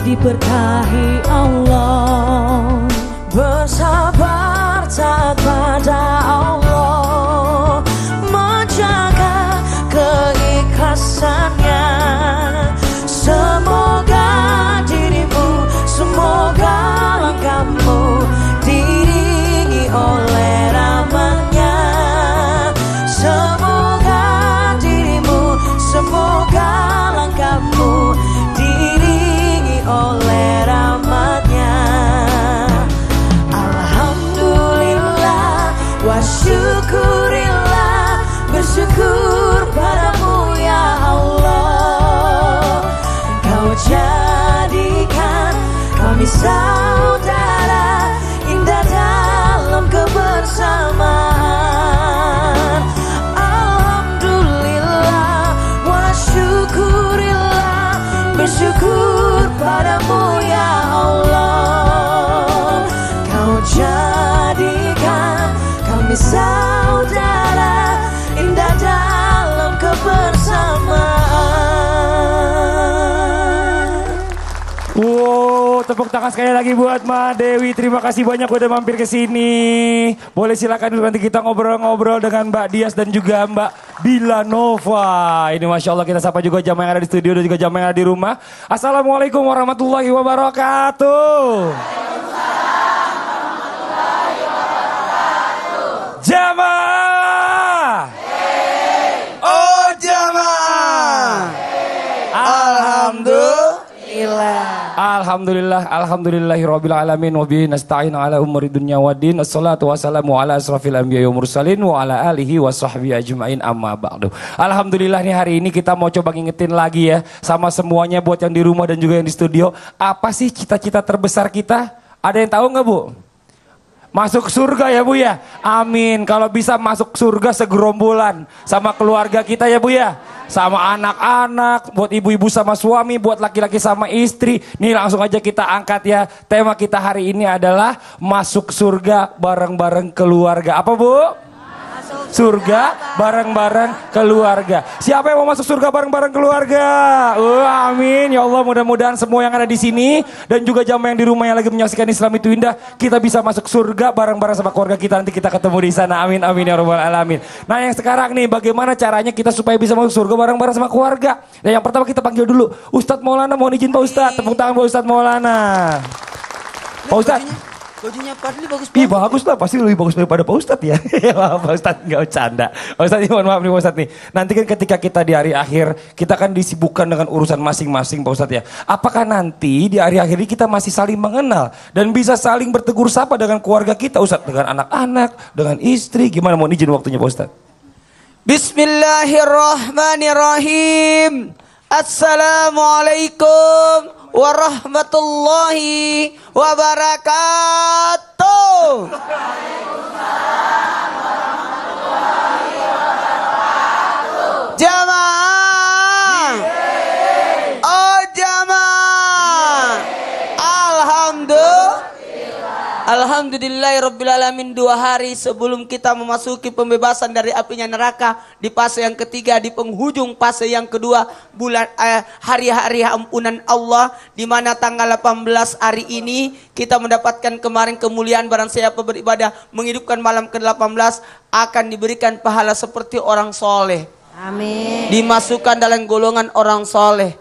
diberkahi Allah. Bersabar taat pada Allah, menjaga keikhlasannya. Semoga dirimu, semoga langkahmu diiringi oleh rahmatnya. Semoga dirimu, semoga langkahmu diiringi oleh rahmatnya. Alhamdulillah wa syukurillah, bersyukur padamu ya Allah. Engkau jadikan kami saudara, indah dalam kebersamaan. Alhamdulillah wa syukurillah, bersyukur padamu ya Allah. Kau jadikan kami saudara, indah dalam kebersamaan. Wow, tepuk tangan sekali lagi buat Ma Dewi. Terima kasih banyak udah mampir ke sini. Boleh silakan nanti kita ngobrol-ngobrol dengan Mbak Dias dan juga Mbak Bilanova. Ini Masya Allah, kita sapa juga jamaah yang ada di studio dan juga jamaah yang ada di rumah. Assalamualaikum warahmatullahi wabarakatuh. Jamaah. Oh jamaah. Alhamdulillahirabbil alamin wa bihi nasta'in ala umuri dunya waddin. Assalatu wassalamu ala asrafil anbiya'i wa mursalin wa ala alihi wa sahbihi ajmain, amma ba'du. Alhamdulillah nih, hari ini kita mau coba ngingetin lagi ya sama semuanya, buat yang di rumah dan juga yang di studio. Apa sih cita-cita terbesar kita? Ada yang tahu nggak, Bu? Masuk surga ya Bu ya. Amin. Kalau bisa masuk surga segerombolan sama keluarga kita ya Bu ya. Sama anak-anak, buat ibu-ibu sama suami, buat laki-laki sama istri. Nih langsung aja kita angkat ya. Tema kita hari ini adalah masuk surga bareng-bareng keluarga. Apa Bu? Surga bareng-bareng keluarga. Siapa yang mau masuk surga bareng-bareng keluarga? Amin ya Allah, mudah-mudahan semua yang ada di sini dan juga jamaah yang di rumah yang lagi menyaksikan Islam itu Indah, kita bisa masuk surga bareng-bareng sama keluarga kita. Nanti kita ketemu di sana. Amin amin ya rabbal alamin. Nah, yang sekarang nih, bagaimana caranya kita supaya bisa masuk surga bareng-bareng sama keluarga? Nah, yang pertama kita panggil dulu Ustadz Maulana. Mohon izin Pak Ustadz, tepuk tangan buat Ustadz Maulana. Pak Ustadz. Bajunya Fadli bagus Iya banget. bagus lah, pasti lebih bagus daripada Pak Ustadz ya. Pak Ustadz nggak bercanda. Pak Ustadz, mohon maaf nih Pak Ustadz nih. Nanti kan ketika kita di hari akhir, kita kan disibukkan dengan urusan masing-masing Pak Ustadz ya. Apakah nanti di hari akhir ini kita masih saling mengenal dan bisa saling bertegur sapa dengan keluarga kita Ustadz, dengan anak-anak, dengan istri? Gimana, mohon izin waktunya Pak Ustadz. Bismillahirrahmanirrahim. Assalamualaikum warahmatullahi wabarakatuh. Jamaah. Oh jamaah. Alhamdulillahirrabbilalamin. 2 hari sebelum kita memasuki pembebasan dari apinya neraka, di fase yang ketiga, di penghujung fase yang kedua, hari-hari ampunan Allah, di mana tanggal 18 hari ini kita mendapatkan kemarin kemuliaan. Barang siapa beribadah menghidupkan malam ke-18 akan diberikan pahala seperti orang soleh. Amin. Dimasukkan dalam golongan orang soleh.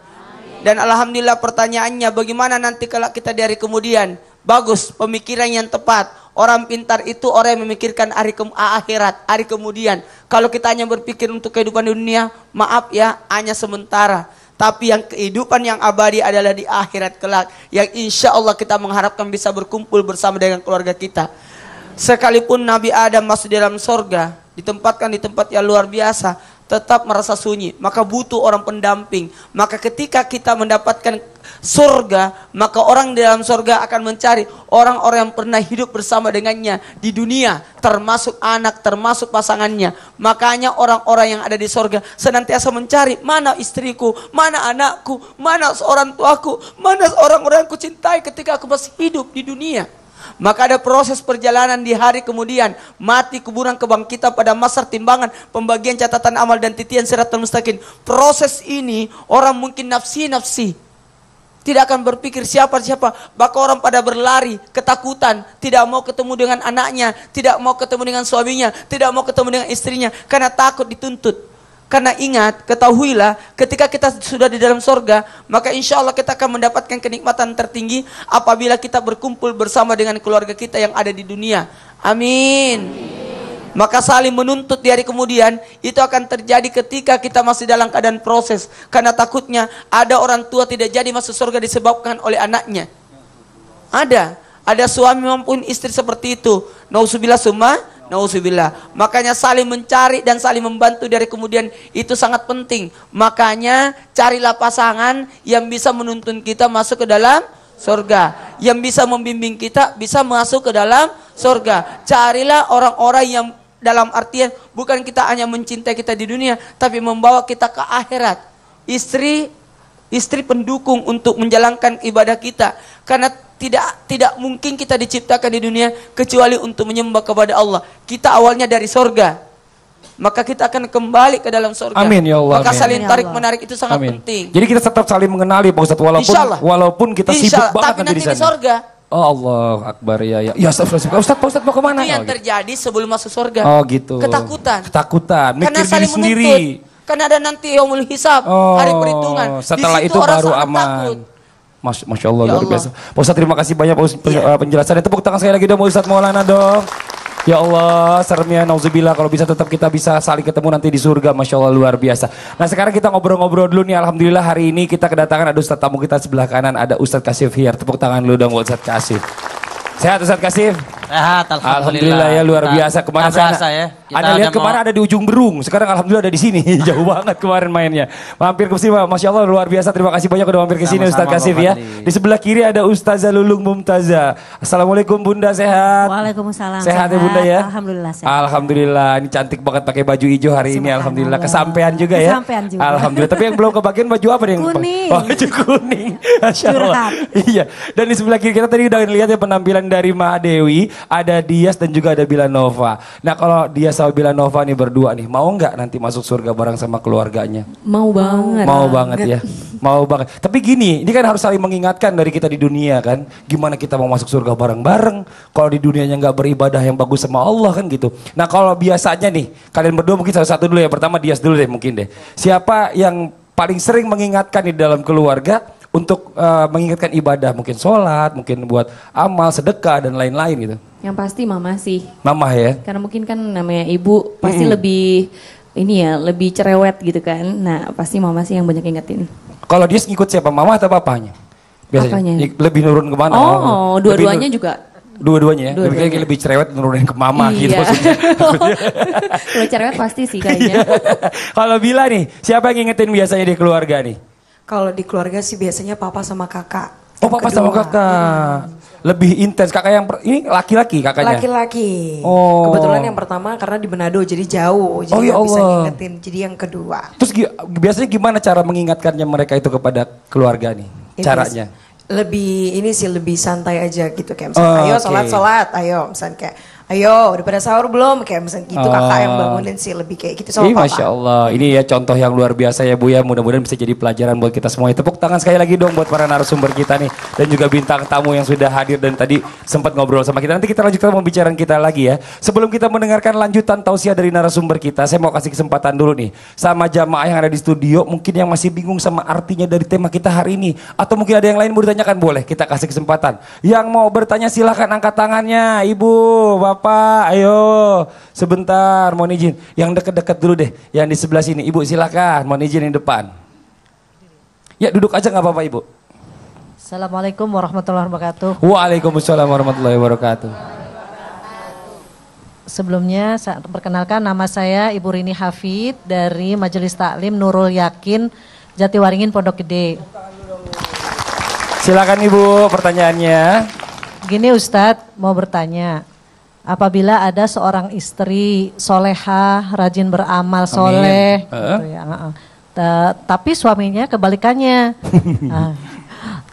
Dan alhamdulillah, pertanyaannya bagaimana nanti kalau kita di hari kemudian? Bagus, pemikiran yang tepat. Orang pintar itu orang yang memikirkan akhirat, hari kemudian. Kalau kita hanya berpikir untuk kehidupan dunia, maaf ya, hanya sementara. Tapi yang kehidupan yang abadi adalah di akhirat kelak, yang insya Allah kita mengharapkan bisa berkumpul bersama dengan keluarga kita. Sekalipun Nabi Adam masuk dalam sorga, ditempatkan di tempat yang luar biasa, tetap merasa sunyi, maka butuh orang pendamping. Maka ketika kita mendapatkan surga, maka orang di dalam surga akan mencari orang-orang yang pernah hidup bersama dengannya di dunia, termasuk anak, termasuk pasangannya. Makanya orang-orang yang ada di surga senantiasa mencari, mana istriku, mana anakku, mana seorang tuaku, mana orang-orang yang kucintai ketika aku masih hidup di dunia. Maka ada proses perjalanan di hari kemudian, mati, kuburan, kebangkitan, pada mahsyar, timbangan, pembagian catatan amal dan titian siratal mustaqim. Proses ini orang mungkin nafsi-nafsi, Tidak akan berpikir siapa-siapa. Bahkan orang pada berlari, ketakutan. Tidak mau ketemu dengan anaknya. Tidak mau ketemu dengan suaminya. Tidak mau ketemu dengan istrinya. Karena takut dituntut. Karena ingat, ketahuilah ketika kita sudah di dalam sorga, maka insya Allah kita akan mendapatkan kenikmatan tertinggi apabila kita berkumpul bersama dengan keluarga kita yang ada di dunia. Amin. Maka saling menuntut di hari kemudian itu akan terjadi ketika kita masih dalam keadaan proses. Karena takutnya ada orang tua tidak jadi masuk surga disebabkan oleh anaknya. Ada suami maupun istri seperti itu. Nauzubillah summa nauzubillah. Makanya saling mencari dan saling membantu dari kemudian itu sangat penting. Makanya carilah pasangan yang bisa menuntun kita masuk ke dalam surga, yang bisa membimbing kita bisa masuk ke dalam surga. Carilah orang-orang yang dalam artian bukan kita hanya mencintai kita di dunia, tapi membawa kita ke akhirat. Istri pendukung untuk menjalankan ibadah kita. Karena tidak mungkin kita diciptakan di dunia kecuali untuk menyembah kepada Allah. Kita awalnya dari surga, maka kita akan kembali ke dalam surga. Amin ya Allah. Maka amin. saling tarik menarik itu sangat Amin. penting. Jadi kita tetap saling mengenali Pak Ustadz, walaupun kita sibuk banget tapi nanti di sana. di surga. Oh Allah Akbar ya. Ya Ustadz mau kemana? Itu yang terjadi sebelum masuk surga. Oh gitu. Ketakutan. Mikir Karena diri saling sendiri. menuntut. Karena ada nanti yaumul hisab, hari perhitungan. Setelah Di situ itu orang baru sangat aman. takut. Masya Allah, Ya luar Allah. biasa. Pak Ustadz terima kasih banyak Pak Ustadz penjelasannya. Tepuk tangan sekali lagi dong Ustadz Maulana dong. Ya Allah, seremnya nauzubillah kalau bisa tetap kita bisa saling ketemu nanti di surga. Masya Allah luar biasa. Nah sekarang kita ngobrol-ngobrol dulu nih. Alhamdulillah hari ini kita kedatangan ada Ustadz tamu kita sebelah kanan, ada Ustadz Kasif Hiar. Tepuk tangan dulu dong buat Ustadz Kasif. Sehat Ustadz Kasif? Sehat, Alhamdulillah ya luar biasa. Kemana sana? Ya. Anda lihat kemarin ada di ujung Berung, sekarang alhamdulillah ada di sini. Jauh banget kemarin mainnya. Mampir ke sini, Masya Allah luar biasa. Terima kasih banyak udah mampir ke sini Ustadz Kasif ya. Di sebelah kiri ada Ustazah Lulung Mumtaza. Assalamualaikum Bunda, sehat? Waalaikumsalam. Sehat ya Bunda ya? Alhamdulillah sehat. Alhamdulillah, ini cantik banget pakai baju hijau hari ini. Alhamdulillah, kesampean juga ya. Kesampean juga. Alhamdulillah, tapi yang belum kebagian baju apa nih? Kuning. Oh, baju kuning. Masya Allah. Curhat. Iya. Dan di sebelah kiri kita tadi udah lihat ya penampilan dari Ma Dewi, ada Dias dan juga ada Bilanova. Nah kalau Dias sama Bilanova nih berdua nih, mau nggak nanti masuk surga bareng sama keluarganya? Mau banget. Mau banget ya. Mau banget. Tapi gini, ini kan harus saling mengingatkan dari kita di dunia kan. Gimana kita mau masuk surga bareng-bareng. Kalau di dunianya nggak beribadah yang bagus sama Allah kan gitu. Nah kalau biasanya nih, kalian berdua mungkin satu-satu dulu ya. Pertama Dias dulu deh mungkin deh. Siapa yang paling sering mengingatkan di dalam keluarga untuk mengingatkan ibadah? Mungkin sholat, mungkin buat amal, sedekah dan lain-lain gitu. Yang pasti mama sih. Mama ya? Karena mungkin kan namanya ibu pasti lebih ini ya, lebih cerewet gitu kan. Nah, pasti mama sih yang banyak ingetin. Kalau dia ngikut siapa? Mama atau papanya? Biasanya. Papanya. Lebih nurun kemana? Oh, dua-duanya juga. Dua-duanya ya? Dua-duanya. Lebih cerewet nurunin ke mama gitu Iya. maksudnya. Kalau cerewet pasti sih kayaknya. Kalau Bila nih, siapa yang ngingetin biasanya di keluarga nih? Kalau di keluarga sih biasanya papa sama kakak. Oh Yang papa kedua. sama kakak. Lebih intens kakak yang ini laki-laki kakaknya. Laki-laki. Oh. Kebetulan yang pertama karena di Manado jadi jauh. Jadi Oh, ya nggak bisa Allah. ngingetin. Jadi yang kedua. Terus biasanya gimana cara mengingatkannya mereka itu kepada keluarga nih? Ya, Caranya? Lebih ini sih lebih santai aja gitu kayak misalnya Oh, ayo oke. sholat ayo misalnya kayak ayo udah pada sahur belum kayak misalnya gitu kakak yang bangunin sih lebih kayak gitu sama Ih, papa. Masya Allah, ini ya contoh yang luar biasa ya Bu ya, mudah-mudahan bisa jadi pelajaran buat kita semua. Tepuk tangan sekali lagi dong buat para narasumber kita nih dan juga bintang tamu yang sudah hadir dan tadi sempat ngobrol sama kita. Nanti kita lanjutkan pembicaraan kita lagi ya. Sebelum kita mendengarkan lanjutan tausiah dari narasumber kita, saya mau kasih kesempatan dulu nih sama jamaah yang ada di studio, mungkin yang masih bingung sama artinya dari tema kita hari ini, atau mungkin ada yang lain mau ditanyakan, boleh kita kasih kesempatan. Yang mau bertanya silahkan angkat tangannya, Ibu, Bapak, ayo sebentar, mohon izin. Yang deket-deket dulu deh, yang di sebelah sini. Ibu silakan, mohon izin yang depan. Ya duduk aja nggak apa-apa Ibu. Assalamualaikum warahmatullahi wabarakatuh. Waalaikumsalam warahmatullahi wabarakatuh. Sebelumnya saya perkenalkan nama saya Ibu Rini Hafid dari Majelis Taklim Nurul Yakin Jatiwaringin Pondok Gede. Silakan Ibu pertanyaannya. Gini Ustadz mau bertanya, apabila ada seorang istri solehah, rajin beramal soleh, gitu ya, tapi suaminya kebalikannya. Nah,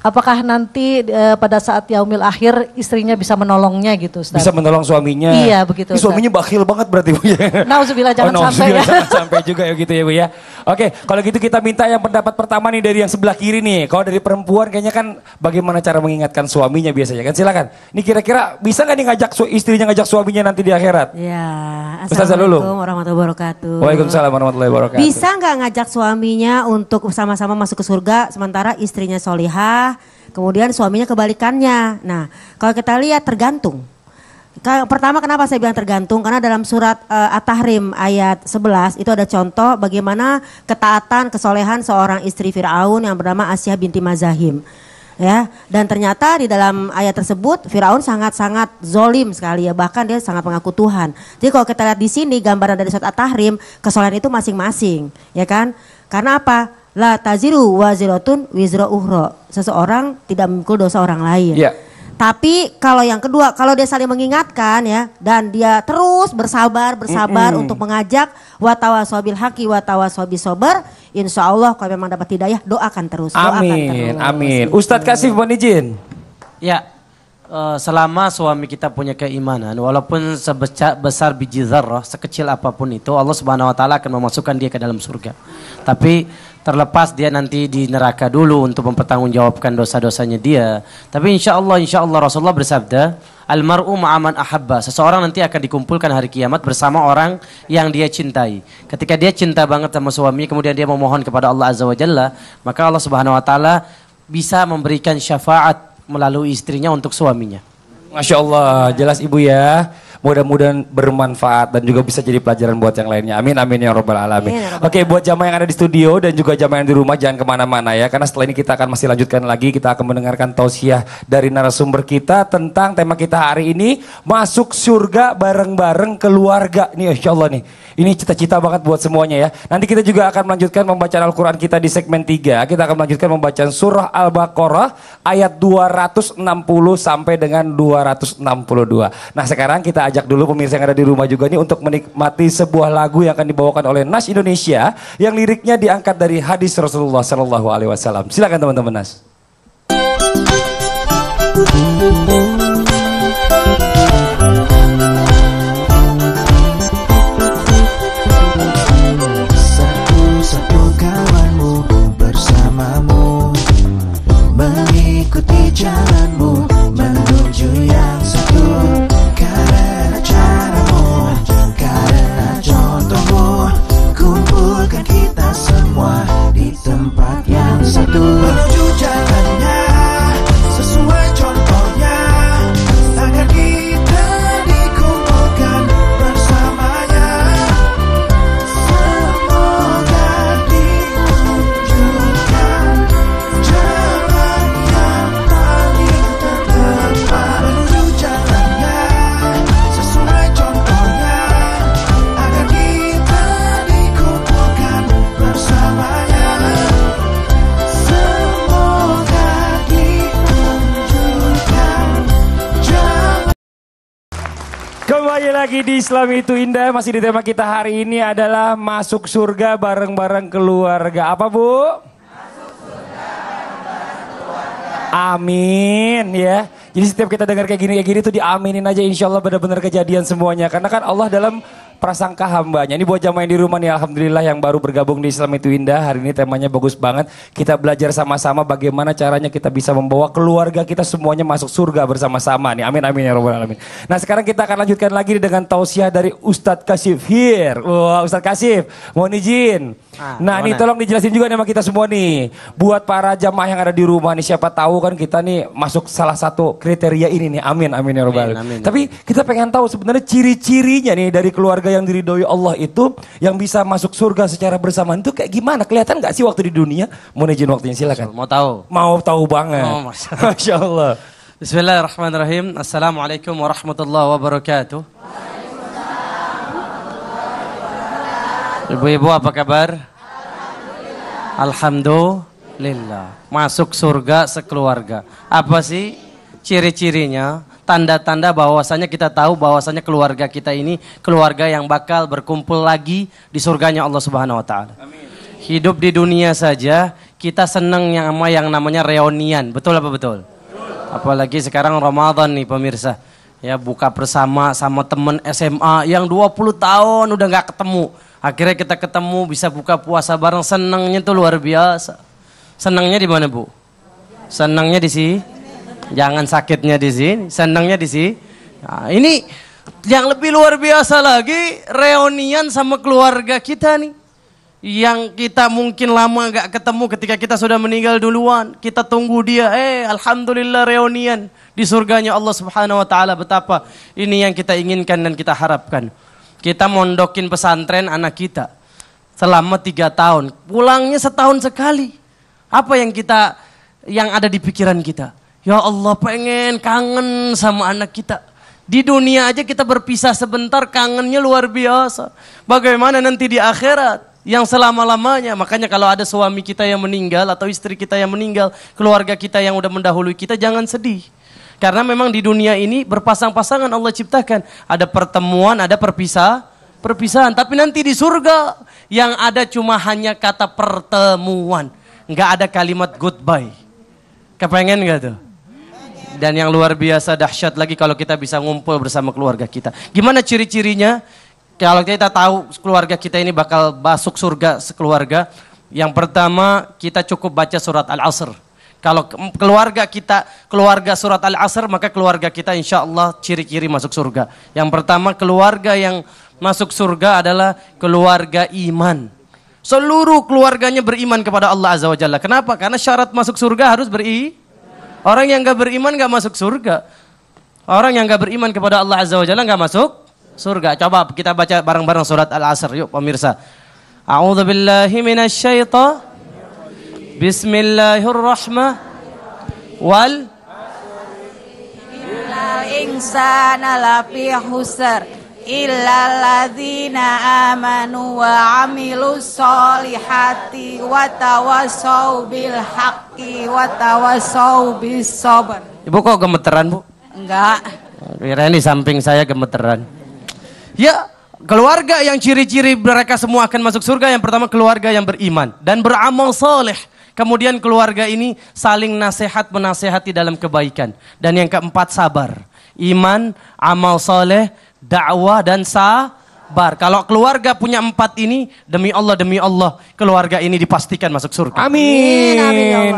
apakah nanti pada saat yaumil akhir istrinya bisa menolongnya gitu Ustaz? Bisa menolong suaminya. Iya begitu Ini Ustaz. suaminya bakhil banget berarti Bu ya. Nauzubillah jangan sampai ya. Jangan sampai juga ya gitu ya Bu ya. Oke, kalau gitu kita minta yang pendapat pertama nih dari yang sebelah kiri nih. Kalau dari perempuan kayaknya kan bagaimana cara mengingatkan suaminya biasanya kan, silakan. Ini kira-kira bisa nggak nih ngajak istrinya ngajak suaminya nanti di akhirat? Ya, Ustazah Lulu. Assalamualaikum warahmatullahi wabarakatuh. Waalaikumsalam warahmatullahi wabarakatuh. Bisa nggak ngajak suaminya untuk sama-sama masuk ke surga sementara istrinya solihah, kemudian suaminya kebalikannya. Nah, kalau kita lihat tergantung. Pertama kenapa saya bilang tergantung? Karena dalam surat At-Tahrim ayat 11 itu ada contoh bagaimana ketaatan, kesolehan seorang istri Fir'aun yang bernama Asyah binti Mazahim. Ya, dan ternyata di dalam ayat tersebut Firaun sangat-sangat zolim sekali ya, bahkan dia sangat mengaku Tuhan. Jadi kalau kita lihat di sini gambaran dari surat At-Tahrim, kesolehan itu masing-masing, ya kan? Karena apa? La taziru waziratun wizra uhro. Seseorang tidak memikul dosa orang lain. Ya. Tapi kalau yang kedua, kalau dia saling mengingatkan ya, dan dia terus bersabar untuk mengajak watawasobil haki watawasobil sober, insya Allah kalau memang dapat hidayah doakan terus. Amin, amin. Ustadz Kasif mohon izin. Ya, selama suami kita punya keimanan, walaupun sebesar biji zarrah, sekecil apapun itu, Allah Subhanahu Wa Taala akan memasukkan dia ke dalam surga. Tapi terlepas dia nanti di neraka dulu untuk mempertanggungjawabkan dosa-dosanya dia. Tapi insya Allah Rasulullah bersabda, almar'u ma'aman ahabba. Seseorang nanti akan dikumpulkan hari kiamat bersama orang yang dia cintai. Ketika dia cinta banget sama suami, kemudian dia memohon kepada Allah Azza wa Jalla, maka Allah Subhanahu Wa Taala bisa memberikan syafaat melalui istrinya untuk suaminya. Masya Allah, jelas Ibu ya. Mudah-mudahan bermanfaat dan juga bisa jadi pelajaran buat yang lainnya. Amin, amin ya robbal alamin. Oke, buat jamaah yang ada di studio dan juga jamaah yang di rumah jangan kemana-mana ya. Karena setelah ini kita akan masih lanjutkan lagi. Kita akan mendengarkan tausiah dari narasumber kita tentang tema kita hari ini. Masuk surga bareng-bareng keluarga. Nih insya Allah nih. Ini cita-cita banget buat semuanya ya. Nanti kita juga akan melanjutkan pembacaan Al-Quran kita di segmen 3. Kita akan melanjutkan pembacaan surah Al-Baqarah ayat 260 sampai dengan 262. Nah sekarang kita ajak dulu pemirsa yang ada di rumah juga nih untuk menikmati sebuah lagu yang akan dibawakan oleh Nas Indonesia yang liriknya diangkat dari hadis Rasulullah Sallallahu Alaihi Wasallam. Silakan teman-teman Nas. Satu kawanmu bersamamu, mengikuti jalanmu menuju yang satu. Karena caramu, karena contohmu, kumpulkan kita semua di tempat yang satu. Menuju jalannya, sesuai contohnya, agar kita dikumpulkan bersamanya. Semoga ditunjukkan jalan yang paling terdepan. Menuju jalannya, sesuai contohnya, agar kita dikumpulkan bersamanya. Semoga ditunjukkan jalan. Kembali lagi di Islam Itu Indah. Masih di tema kita hari ini adalah masuk surga bareng-bareng keluarga. Apa Bu? Masuk surga bareng-bareng keluarga. Amin ya. Jadi setiap kita dengar kayak gini tuh diaminin aja, insya Allah benar-benar kejadian semuanya. Karena kan Allah dalam prasangka hambanya. Ini buat jamaah yang di rumah nih, alhamdulillah yang baru bergabung di Islam Itu Indah. Hari ini temanya bagus banget. Kita belajar sama-sama bagaimana caranya kita bisa membawa keluarga kita semuanya masuk surga bersama-sama nih. Amin amin ya robbal alamin. Nah sekarang kita akan lanjutkan lagi dengan tausiah dari Ustadz Kasif here. Wah Ustadz Kasif, mohon izin. Nah ini tolong dijelasin juga sama kita semua nih. Buat para jamaah yang ada di rumah nih, siapa tahu kan kita nih masuk salah satu kriteria ini nih. Amin amin ya robbal alamin. Tapi kita pengen tahu sebenarnya ciri-cirinya nih dari keluarga yang diridhoi Allah itu yang bisa masuk surga secara bersamaan itu kayak gimana? Kelihatan nggak sih waktu di dunia? Mohon izin waktunya silakan. Mau tahu? Mau tahu banget. Oh, Masya Allah. Bismillahirrahmanirrahim. Assalamualaikum warahmatullahi wabarakatuh. Ibu-ibu apa kabar? Alhamdulillah. Masuk surga sekeluarga. Apa sih ciri-cirinya? Tanda-tanda bahwasanya kita tahu bahwasanya keluarga kita ini keluarga yang bakal berkumpul lagi di surganya Allah Subhanahu wa taala. Hidup di dunia saja kita seneng yang namanya reunian. Betul apa betul? Apalagi sekarang Ramadan nih pemirsa. Ya buka bersama sama temen SMA yang 20 tahun udah gak ketemu. Akhirnya kita ketemu bisa buka puasa bareng, senangnya tuh luar biasa. Senangnya di mana Bu? Senangnya di sini. Jangan sakitnya di sini, senangnya di sini. Nah, ini yang lebih luar biasa lagi reunian sama keluarga kita nih. Yang kita mungkin lama gak ketemu ketika kita sudah meninggal duluan. Kita tunggu dia, alhamdulillah reunian di surganya Allah Subhanahu wa taala. Betapa ini yang kita inginkan dan kita harapkan. Kita mondokin pesantren anak kita selama 3 tahun. Pulangnya setahun sekali. Apa yang ada di pikiran kita? Ya Allah, pengen kangen sama anak kita. Di dunia aja kita berpisah sebentar, kangennya luar biasa. Bagaimana nanti di akhirat? Yang selama-lamanya. Makanya kalau ada suami kita yang meninggal atau istri kita yang meninggal, keluarga kita yang udah mendahului kita, jangan sedih. Karena memang di dunia ini berpasang-pasangan Allah ciptakan. Ada pertemuan, ada perpisahan. Tapi nanti di surga yang ada cuma hanya kata pertemuan. Nggak ada kalimat goodbye. Kepengen nggak tuh? Dan yang luar biasa dahsyat lagi kalau kita bisa ngumpul bersama keluarga kita. Gimana ciri-cirinya? Kalau kita tahu keluarga kita ini bakal masuk surga sekeluarga, yang pertama kita cukup baca surat Al-Asr. Kalau keluarga kita keluarga surat Al-Asr, maka keluarga kita insya Allah ciri-ciri masuk surga. Yang pertama keluarga yang masuk surga adalah keluarga iman. Seluruh keluarganya beriman kepada Allah Azza wa Jalla. Kenapa? Karena syarat masuk surga harus Orang yang gak beriman gak masuk surga. Orang yang gak beriman kepada Allah Azza wa Jalla gak masuk surga. Coba kita baca bareng-bareng surat Al-Asr yuk pemirsa. A'udzu billahi minasyaitonir. Bismillahirrahmanirrahim. Wal innal insana lafi khusr illal ladzina amanu wa amilus solihati wa tawassau bil haqqi wa tawassau bis sabr. Ibu kok gemeteran, Bu? Enggak. Kirain di samping saya gemeteran. Ya, keluarga yang ciri-ciri mereka semua akan masuk surga. Yang pertama keluarga yang beriman dan beramal soleh. Kemudian keluarga ini saling menasehati dalam kebaikan. Dan yang keempat sabar. Iman, amal soleh, dakwah dan sabar. Kalau keluarga punya 4 ini, demi Allah, keluarga ini dipastikan masuk surga. Amin.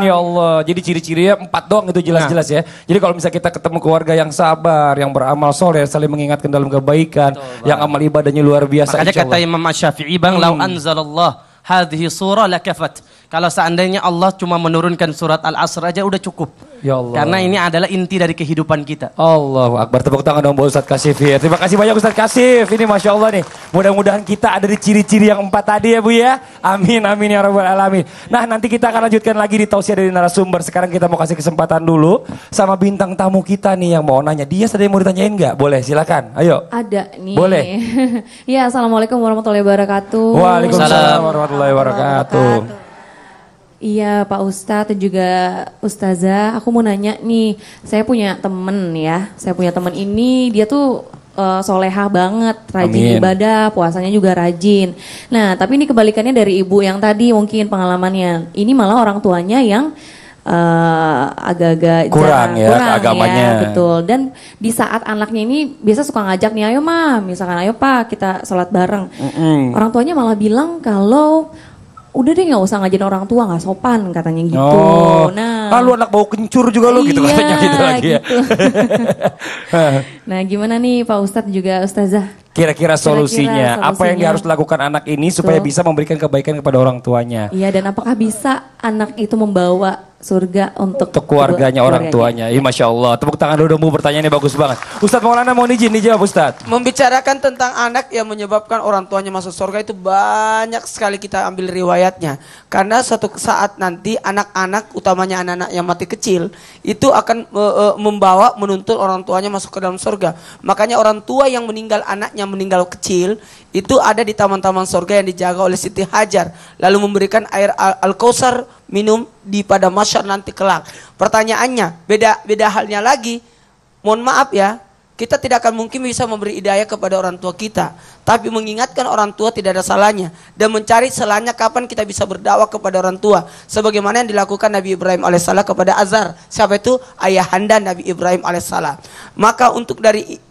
Ya Allah. Jadi ciri-cirinya 4 doang itu jelas-jelas ya. Jadi kalau misalnya kita ketemu keluarga yang sabar, yang beramal soleh, saling mengingatkan dalam kebaikan, yang amal ibadahnya luar biasa. Makanya kata Imam Syafi'i, bang, lau anzalallah hadhihi surah lakafat. Kalau seandainya Allah cuma menurunkan surat Al-Asr aja udah cukup. Ya Allah. Karena ini adalah inti dari kehidupan kita. Allahu Akbar. Tepuk tangan dong buat Ustadz Kasif ya. Terima kasih banyak Ustadz Kasif. Ini Masya Allah nih. Mudah-mudahan kita ada di ciri-ciri yang 4 tadi ya Bu ya. Amin ya rabbal alamin. Nah nanti kita akan lanjutkan lagi di tausiah dari narasumber. Sekarang kita mau kasih kesempatan dulu sama bintang tamu kita nih yang mau nanya. Dia ada yang mau ditanyain nggak? Boleh silakan. Ayo. Ada nih. Boleh. Ya, assalamualaikum warahmatullahi wabarakatuh. Waalaikumsalam warahmatullahi wabarakatuh. Iya Pak Ustadz dan juga Ustazah, aku mau nanya nih, saya punya temen ya, ini dia tuh solehah banget, rajin ibadah, puasanya juga rajin. Nah tapi ini kebalikannya dari ibu yang tadi mungkin pengalamannya, ini malah orang tuanya yang agak-agak kurang agamanya. Ya, betul. Dan di saat anaknya ini biasa suka ngajak nih, ayo Ma, misalkan ayo Pak kita sholat bareng. Orang tuanya malah bilang kalau udah deh nggak usah ngajarin orang tua, nggak sopan katanya gitu. Oh, nah, lu anak bau kencur juga lu gitu katanya gitu lagi ya. Nah gimana nih Pak Ustadz juga Ustazah? Kira-kira solusinya, apa yang harus dilakukan anak ini supaya bisa memberikan kebaikan kepada orang tuanya? Iya, dan apakah bisa anak itu membawa surga untuk keluarganya, orang tuanya? Iya, Masya Allah. Tepuk tangan dulu dong Bu, pertanyaannya bagus banget. Ustadz Maulana mau izin dijawab Ustadz. Membicarakan tentang anak yang menyebabkan orang tuanya masuk surga itu banyak sekali kita ambil riwayatnya. Karena suatu saat nanti anak-anak, utamanya anak-anak yang mati kecil, itu akan menuntut orang tuanya masuk ke dalam surga. Makanya orang tua yang meninggal anaknya meninggal kecil itu ada di taman-taman surga yang dijaga oleh Siti Hajar, lalu memberikan air Al-Kausar minum di pada masyar nanti kelak. Pertanyaannya beda halnya lagi, mohon maaf ya, Kita tidak akan mungkin bisa memberi hidayah kepada orang tua kita, tapi mengingatkan orang tua tidak ada salahnya, dan mencari salahnya kapan kita bisa berdakwah kepada orang tua, sebagaimana yang dilakukan Nabi Ibrahim alaihissalam kepada Azar. Siapa itu? Ayahanda Nabi Ibrahim alaihissalam. Maka untuk dari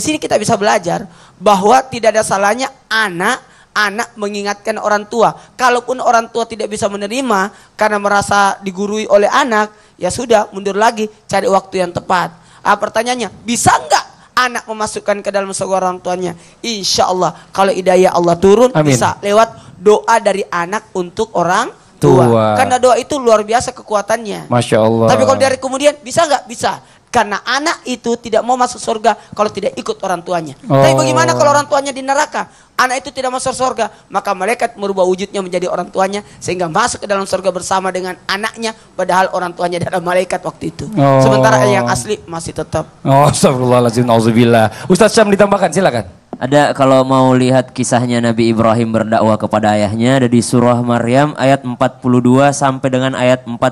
sini kita bisa belajar bahwa tidak ada salahnya anak mengingatkan orang tua. Kalaupun orang tua tidak bisa menerima karena merasa digurui oleh anak, ya sudah, mundur lagi, cari waktu yang tepat. Pertanyaannya, bisa nggak anak memasukkan ke dalam surga orang tuanya? Insya Allah, kalau hidayah Allah turun, Amin. bisa lewat doa dari anak untuk orang tua. Karena doa itu luar biasa kekuatannya. Masya Allah. Tapi kalau dari kemudian, bisa nggak? Bisa. Karena anak itu tidak mau masuk surga kalau tidak ikut orang tuanya. Tapi bagaimana kalau orang tuanya di neraka? Anak itu tidak masuk surga, maka malaikat merubah wujudnya menjadi orang tuanya sehingga masuk ke dalam surga bersama dengan anaknya, padahal orang tuanya adalah malaikat waktu itu. Sementara yang asli masih tetap. Astagfirullahaladzim, nauzubillah. Ustaz Syam ditambahkan, silakan. Ada kalau mau lihat kisahnya Nabi Ibrahim berdakwah kepada ayahnya, ada di surah Maryam ayat 42 sampai dengan ayat 48.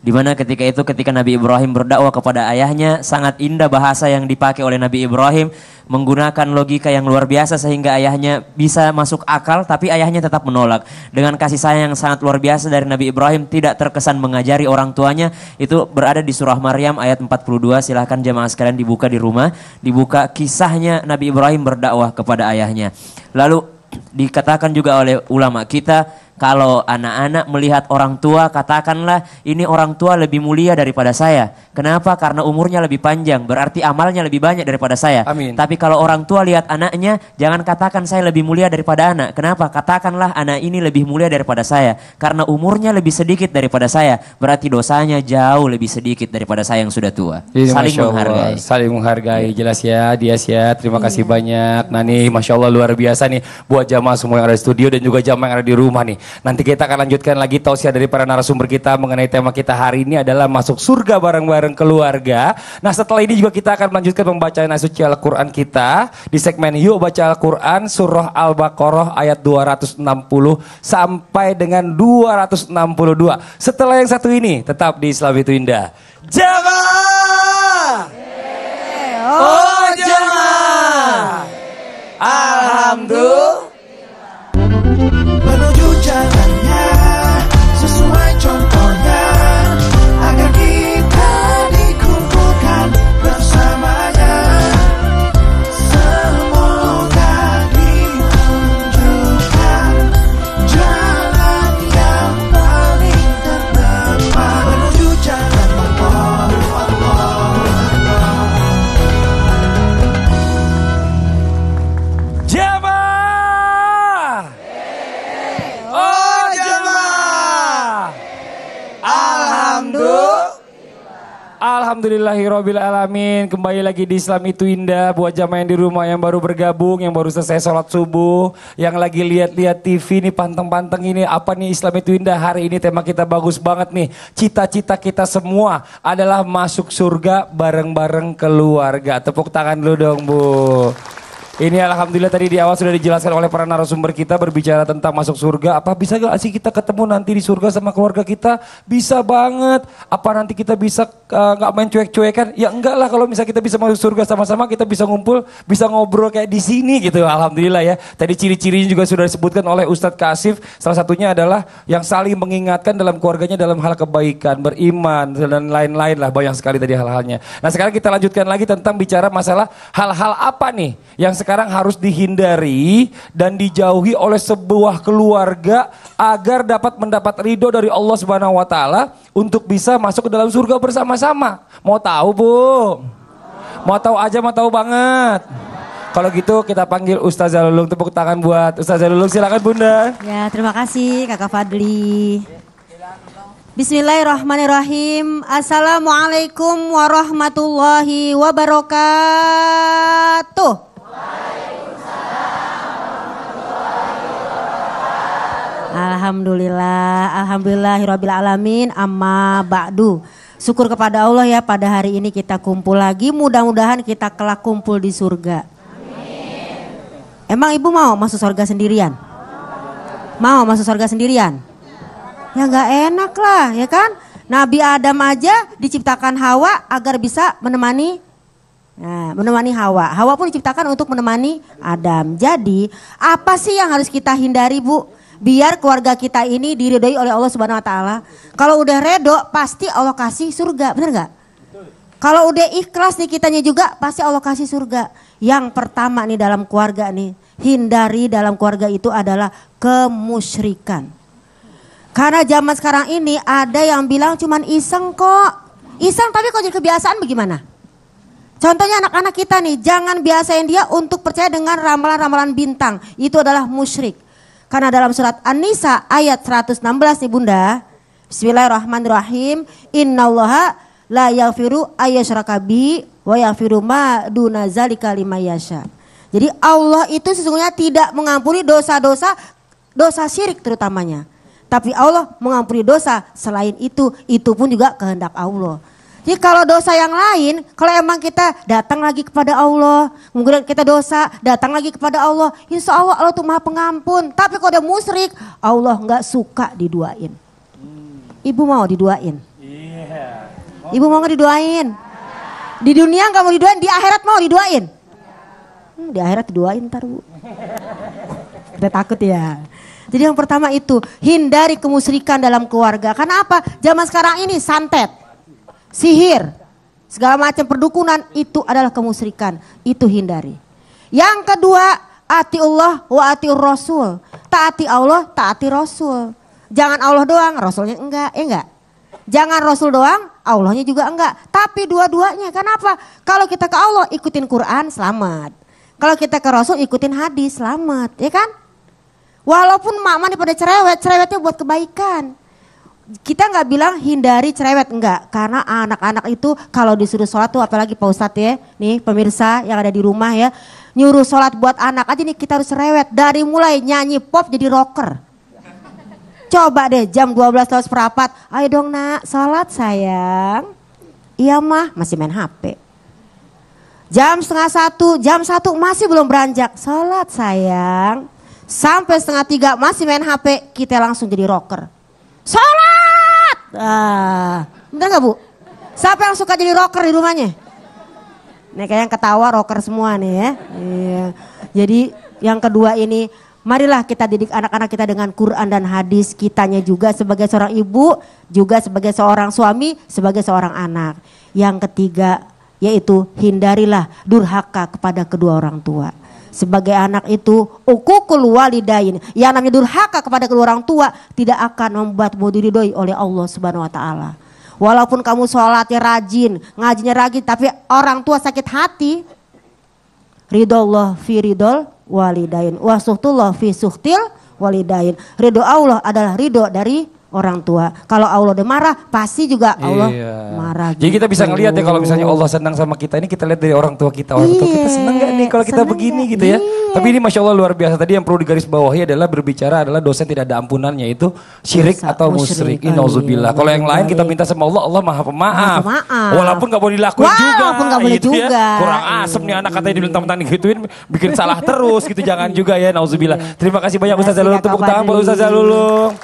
Di mana ketika Nabi Ibrahim berdakwah kepada ayahnya, sangat indah bahasa yang dipakai oleh Nabi Ibrahim, menggunakan logika yang luar biasa sehingga ayahnya bisa masuk akal, tapi ayahnya tetap menolak. Dengan kasih sayang yang sangat luar biasa dari Nabi Ibrahim, tidak terkesan mengajari orang tuanya. Itu berada di surah Maryam ayat 42. Silahkan jemaah sekalian dibuka di rumah, dibuka kisahnya Nabi Ibrahim berdakwah kepada ayahnya. Lalu dikatakan juga oleh ulama kita, kalau anak-anak melihat orang tua, katakanlah ini orang tua lebih mulia daripada saya. Kenapa? Karena umurnya lebih panjang, berarti amalnya lebih banyak daripada saya. Amin. Tapi kalau orang tua lihat anaknya, jangan katakan saya lebih mulia daripada anak. Kenapa? Katakanlah anak ini lebih mulia daripada saya, karena umurnya lebih sedikit daripada saya, berarti dosanya jauh lebih sedikit daripada saya yang sudah tua. Jadi, saling menghargai. Saling menghargai, jelas ya, Dias ya. Terima kasih banyak. Nah nih, Masya Allah luar biasa nih buat jamaah semua yang ada di studio dan juga jamaah yang ada di rumah nih. Nanti kita akan lanjutkan lagi tausiah dari para narasumber kita mengenai tema kita hari ini adalah masuk surga bareng-bareng keluarga. Nah setelah ini juga kita akan melanjutkan pembacaan ayat suci Al-Quran kita di segmen Yuk Baca Al-Quran surah Al-Baqarah ayat 260 sampai dengan 262. Setelah yang satu ini tetap di Islam itu Indah. Jamaah! Oh jamaah! Alhamdulillah. Menuju jalannya sesuai contohnya agar kita dikumpulkan bersamanya. Semoga ditunjukkan jalan yang paling terdepan menuju jalan Allah. Jamaah! Oh jamaah! Alhamdulillahirabbil alamin. Kembali lagi di Islam itu Indah buat jamaah yang di rumah yang baru bergabung, yang baru selesai sholat subuh, yang lagi lihat-lihat TV nih, panteng-panteng ini apa nih Islam itu Indah. Hari ini tema kita bagus banget nih. Cita-cita kita semua adalah masuk surga bareng-bareng keluarga. Tepuk tangan dulu dong Bu. Ini alhamdulillah tadi di awal sudah dijelaskan oleh para narasumber kita berbicara tentang masuk surga. Apa bisa gak sih kita ketemu nanti di surga sama keluarga kita? Bisa banget. Apa nanti kita bisa gak main cuek-cuekan? Ya enggak lah, kalau misalnya kita bisa masuk surga sama-sama, kita bisa ngumpul, bisa ngobrol kayak di sini gitu. Alhamdulillah ya. Tadi ciri-cirinya juga sudah disebutkan oleh Ustadz Kasif. Salah satunya adalah yang saling mengingatkan dalam keluarganya dalam hal kebaikan, beriman dan lain-lain lah. Banyak sekali tadi hal-halnya. Nah sekarang kita lanjutkan lagi tentang bicara masalah hal-hal apa nih yang sekarang harus dihindari dan dijauhi oleh sebuah keluarga agar dapat mendapat ridho dari Allah Subhanahu wa taala untuk bisa masuk ke dalam surga bersama-sama. Mau tahu, Bu? Mau tahu aja, mau tahu banget. Kalau gitu kita panggil Ustazah Lulung, tepuk tangan buat Ustazah Lulung, silakan Bunda. Ya, terima kasih Kakak Fadli. Bismillahirrahmanirrahim. Assalamualaikum warahmatullahi wabarakatuh. Alhamdulillahirabbil alamin, amma ba'du. Syukur kepada Allah ya, pada hari ini kita kumpul lagi, mudah-mudahan kita kelak kumpul di surga. Amin. Emang Ibu mau masuk surga sendirian? Mau masuk surga sendirian? Ya gak enak lah ya kan. Nabi Adam aja diciptakan Hawa agar bisa menemani Nah, menemani Hawa. Hawa pun diciptakan untuk menemani Adam. Jadi, apa sih yang harus kita hindari, Bu? Biar keluarga kita ini diridhoi oleh Allah Subhanahu wa taala. Kalau udah redo, pasti Allah kasih surga, bener gak? Kalau udah ikhlas nih kitanya juga, pasti Allah kasih surga. Yang pertama nih dalam keluarga nih, hindari dalam keluarga itu adalah kemusyrikan. Karena zaman sekarang ini ada yang bilang cuman iseng kok. Iseng tapi kalau jadi kebiasaan bagaimana? Contohnya anak-anak kita nih, jangan biasain dia untuk percaya dengan ramalan-ramalan bintang. Itu adalah musyrik. Karena dalam surat An-Nisa ayat 116 nih Bunda. Bismillahirrahmanirrahim. Innallaha la yaghfiru ayyushraka bihi wa yaghfiru ma duna dzalika liman yasha. Jadi Allah itu sesungguhnya tidak mengampuni dosa-dosa, dosa syirik terutamanya. Tapi Allah mengampuni dosa selain itu pun juga kehendak Allah. Jadi kalau dosa yang lain, kalau emang kita datang lagi kepada Allah, kemudian kita dosa, datang lagi kepada Allah, insya Allah Allah tuh maha pengampun. Tapi kalau udah musyrik, Allah nggak suka diduain. Ibu mau diduain? Ibu mau nggak diduain? Di dunia nggak mau diduain, di akhirat mau diduain? Di akhirat diduain ntar Bu. Kita takut ya. Jadi yang pertama itu, hindari kemusyrikan dalam keluarga. Karena apa? Zaman sekarang ini santet, sihir, segala macam perdukunan itu adalah kemusyrikan. Itu hindari. Yang kedua, atiullah wa atiur rasul. Taati Allah, taati Rasul. Jangan Allah doang, Rasulnya enggak, enggak. Jangan Rasul doang, Allahnya juga enggak. Tapi dua-duanya, kenapa? Kalau kita ke Allah ikutin Quran, selamat. Kalau kita ke Rasul ikutin hadis, selamat, ya kan? Walaupun mama pada cerewet, cerewetnya buat kebaikan. Kita nggak bilang hindari cerewet, enggak. Karena anak-anak itu kalau disuruh sholat tuh, apalagi Pak Ustadz ya, nih pemirsa yang ada di rumah ya, nyuruh sholat buat anak aja nih kita harus cerewet. Dari mulai nyanyi pop jadi rocker. Coba deh jam 12 lewat seperempat, ayo dong nak sholat sayang. Iya mah, masih main HP. Jam setengah 1, jam 1 masih belum beranjak, sholat sayang. Sampai setengah 3 masih main HP, kita langsung jadi rocker. Sholat! Bener gak Bu? Siapa yang suka jadi rocker di rumahnya? Nih kayak yang ketawa rocker semua nih ya. Iya. Jadi yang kedua ini, marilah kita didik anak-anak kita dengan Quran dan hadis. Kitanya juga sebagai seorang ibu, juga sebagai seorang suami, sebagai seorang anak. Yang ketiga yaitu hindarilah durhaka kepada kedua orang tua. Sebagai anak itu ukukul walidain, yang namanya durhaka kepada kedua orang tua tidak akan membuatmu diridhoi oleh Allah Subhanahu wa taala. Walaupun kamu sholatnya rajin, ngajinya rajin, tapi orang tua sakit hati, ridhollah fi ridhol walidain, wa suhtullah fi suhtil walidain. Ridho Allah adalah ridho dari orang tua. Kalau Allah udah marah, pasti juga Allah marah. Jadi kita bisa ngelihat ya kalau misalnya Allah senang sama kita, ini kita lihat dari orang tua kita. Orang tua kita senang gak nih kalau kita begini gitu ya. Tapi ini Masya Allah luar biasa. Tadi yang perlu digarisbawahi adalah berbicara adalah dosa yang tidak ada ampunannya, itu syirik atau musyrik. Innauzubillah. Kalau yang lain kita minta sama Allah, Allah maha pemaaf. Walaupun gak boleh dilakuin juga. Walaupun gak boleh gitu juga. Ya. Kurang asem nih anak katanya dibilang gituin, bikin salah terus gitu. Jangan juga ya, nauzubillah. Terima kasih banyak Ustazah Lulung. Tepuk tangan buat Ustazah Lulung.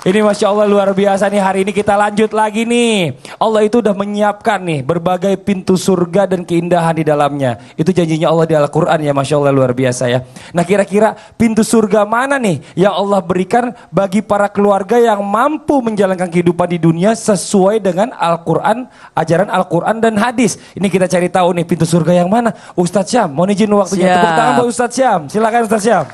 Ini Masya Allah luar biasa nih, hari ini kita lanjut lagi nih. Allah itu udah menyiapkan nih berbagai pintu surga dan keindahan di dalamnya. Itu janjinya Allah di Al-Quran ya, Masya Allah luar biasa ya. Nah kira-kira pintu surga mana nih yang Allah berikan bagi para keluarga yang mampu menjalankan kehidupan di dunia sesuai dengan Al-Quran, ajaran Al-Quran dan hadis. Ini kita cari tahu nih pintu surga yang mana. Ustadz Syam, mohon izin waktunya. Tepuk tangan buat Ustadz Syam, silakan Ustadz Syam.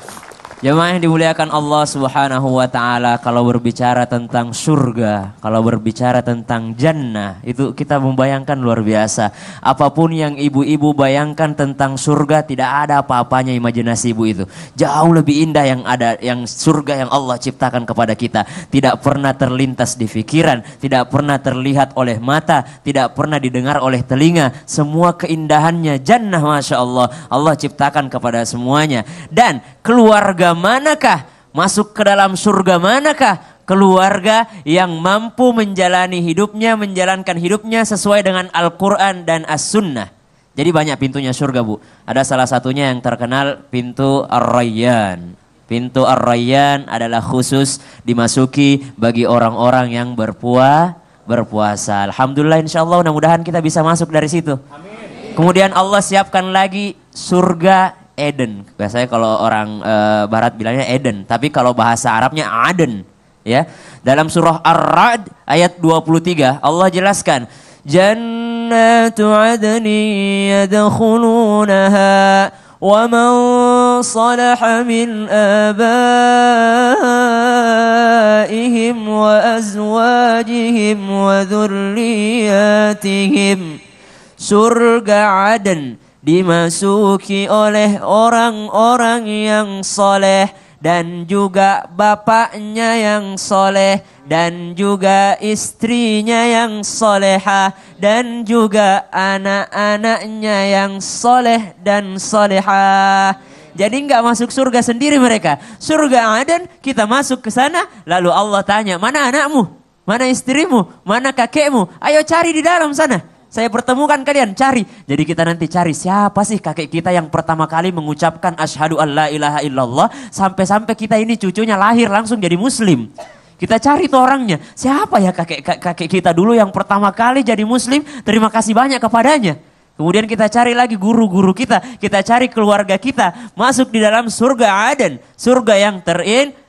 Jemaah yang dimuliakan Allah Subhanahu wa taala, kalau berbicara tentang surga, kalau berbicara tentang jannah, itu kita membayangkan luar biasa. Apapun yang ibu-ibu bayangkan tentang surga, tidak ada apa-apanya imajinasi ibu itu. Jauh lebih indah yang ada, yang surga yang Allah ciptakan kepada kita. Tidak pernah terlintas di pikiran, tidak pernah terlihat oleh mata, tidak pernah didengar oleh telinga. Semua keindahannya jannah, Masya Allah. Allah ciptakan kepada semuanya. Dan keluarga manakah, masuk ke dalam surga manakah? Keluarga yang mampu menjalani hidupnya, menjalankan hidupnya sesuai dengan Al-Quran dan As-Sunnah. Jadi banyak pintunya surga Bu. Ada salah satunya yang terkenal pintu Ar-Rayyan. Pintu Ar-Rayyan adalah khusus dimasuki bagi orang-orang yang berpuasa. Alhamdulillah, insya Allah mudah-mudahan kita bisa masuk dari situ. Amin. Kemudian Allah siapkan lagi surga Eden. Biasanya kalau orang barat bilangnya Eden, tapi kalau bahasa Arabnya Aden, ya. Dalam surah Ar-Ra'd ayat 23 Allah jelaskan, Jannatu adni yadkhulunaha wa man salaha min abaihim wa azwajihim wa dhurriyyatihim. Surga Aden dimasuki oleh orang-orang yang soleh dan juga bapaknya yang soleh dan juga istrinya yang solehah dan juga anak-anaknya yang soleh dan solehah. Jadi nggak masuk surga sendiri mereka. Surga Aden kita masuk ke sana, lalu Allah tanya, mana anakmu, mana istrimu, mana kakekmu, ayo cari di dalam sana. Saya pertemukan kalian, cari. Jadi kita nanti cari siapa sih kakek kita yang pertama kali mengucapkan asyhadu an la ilaha illallah. Sampai-sampai kita ini cucunya lahir langsung jadi muslim. Kita cari tuh orangnya. Siapa ya kakek kita dulu yang pertama kali jadi muslim. Terima kasih banyak kepadanya. Kemudian kita cari lagi guru-guru kita. Kita cari keluarga kita. Masuk di dalam surga Aden. Surga yang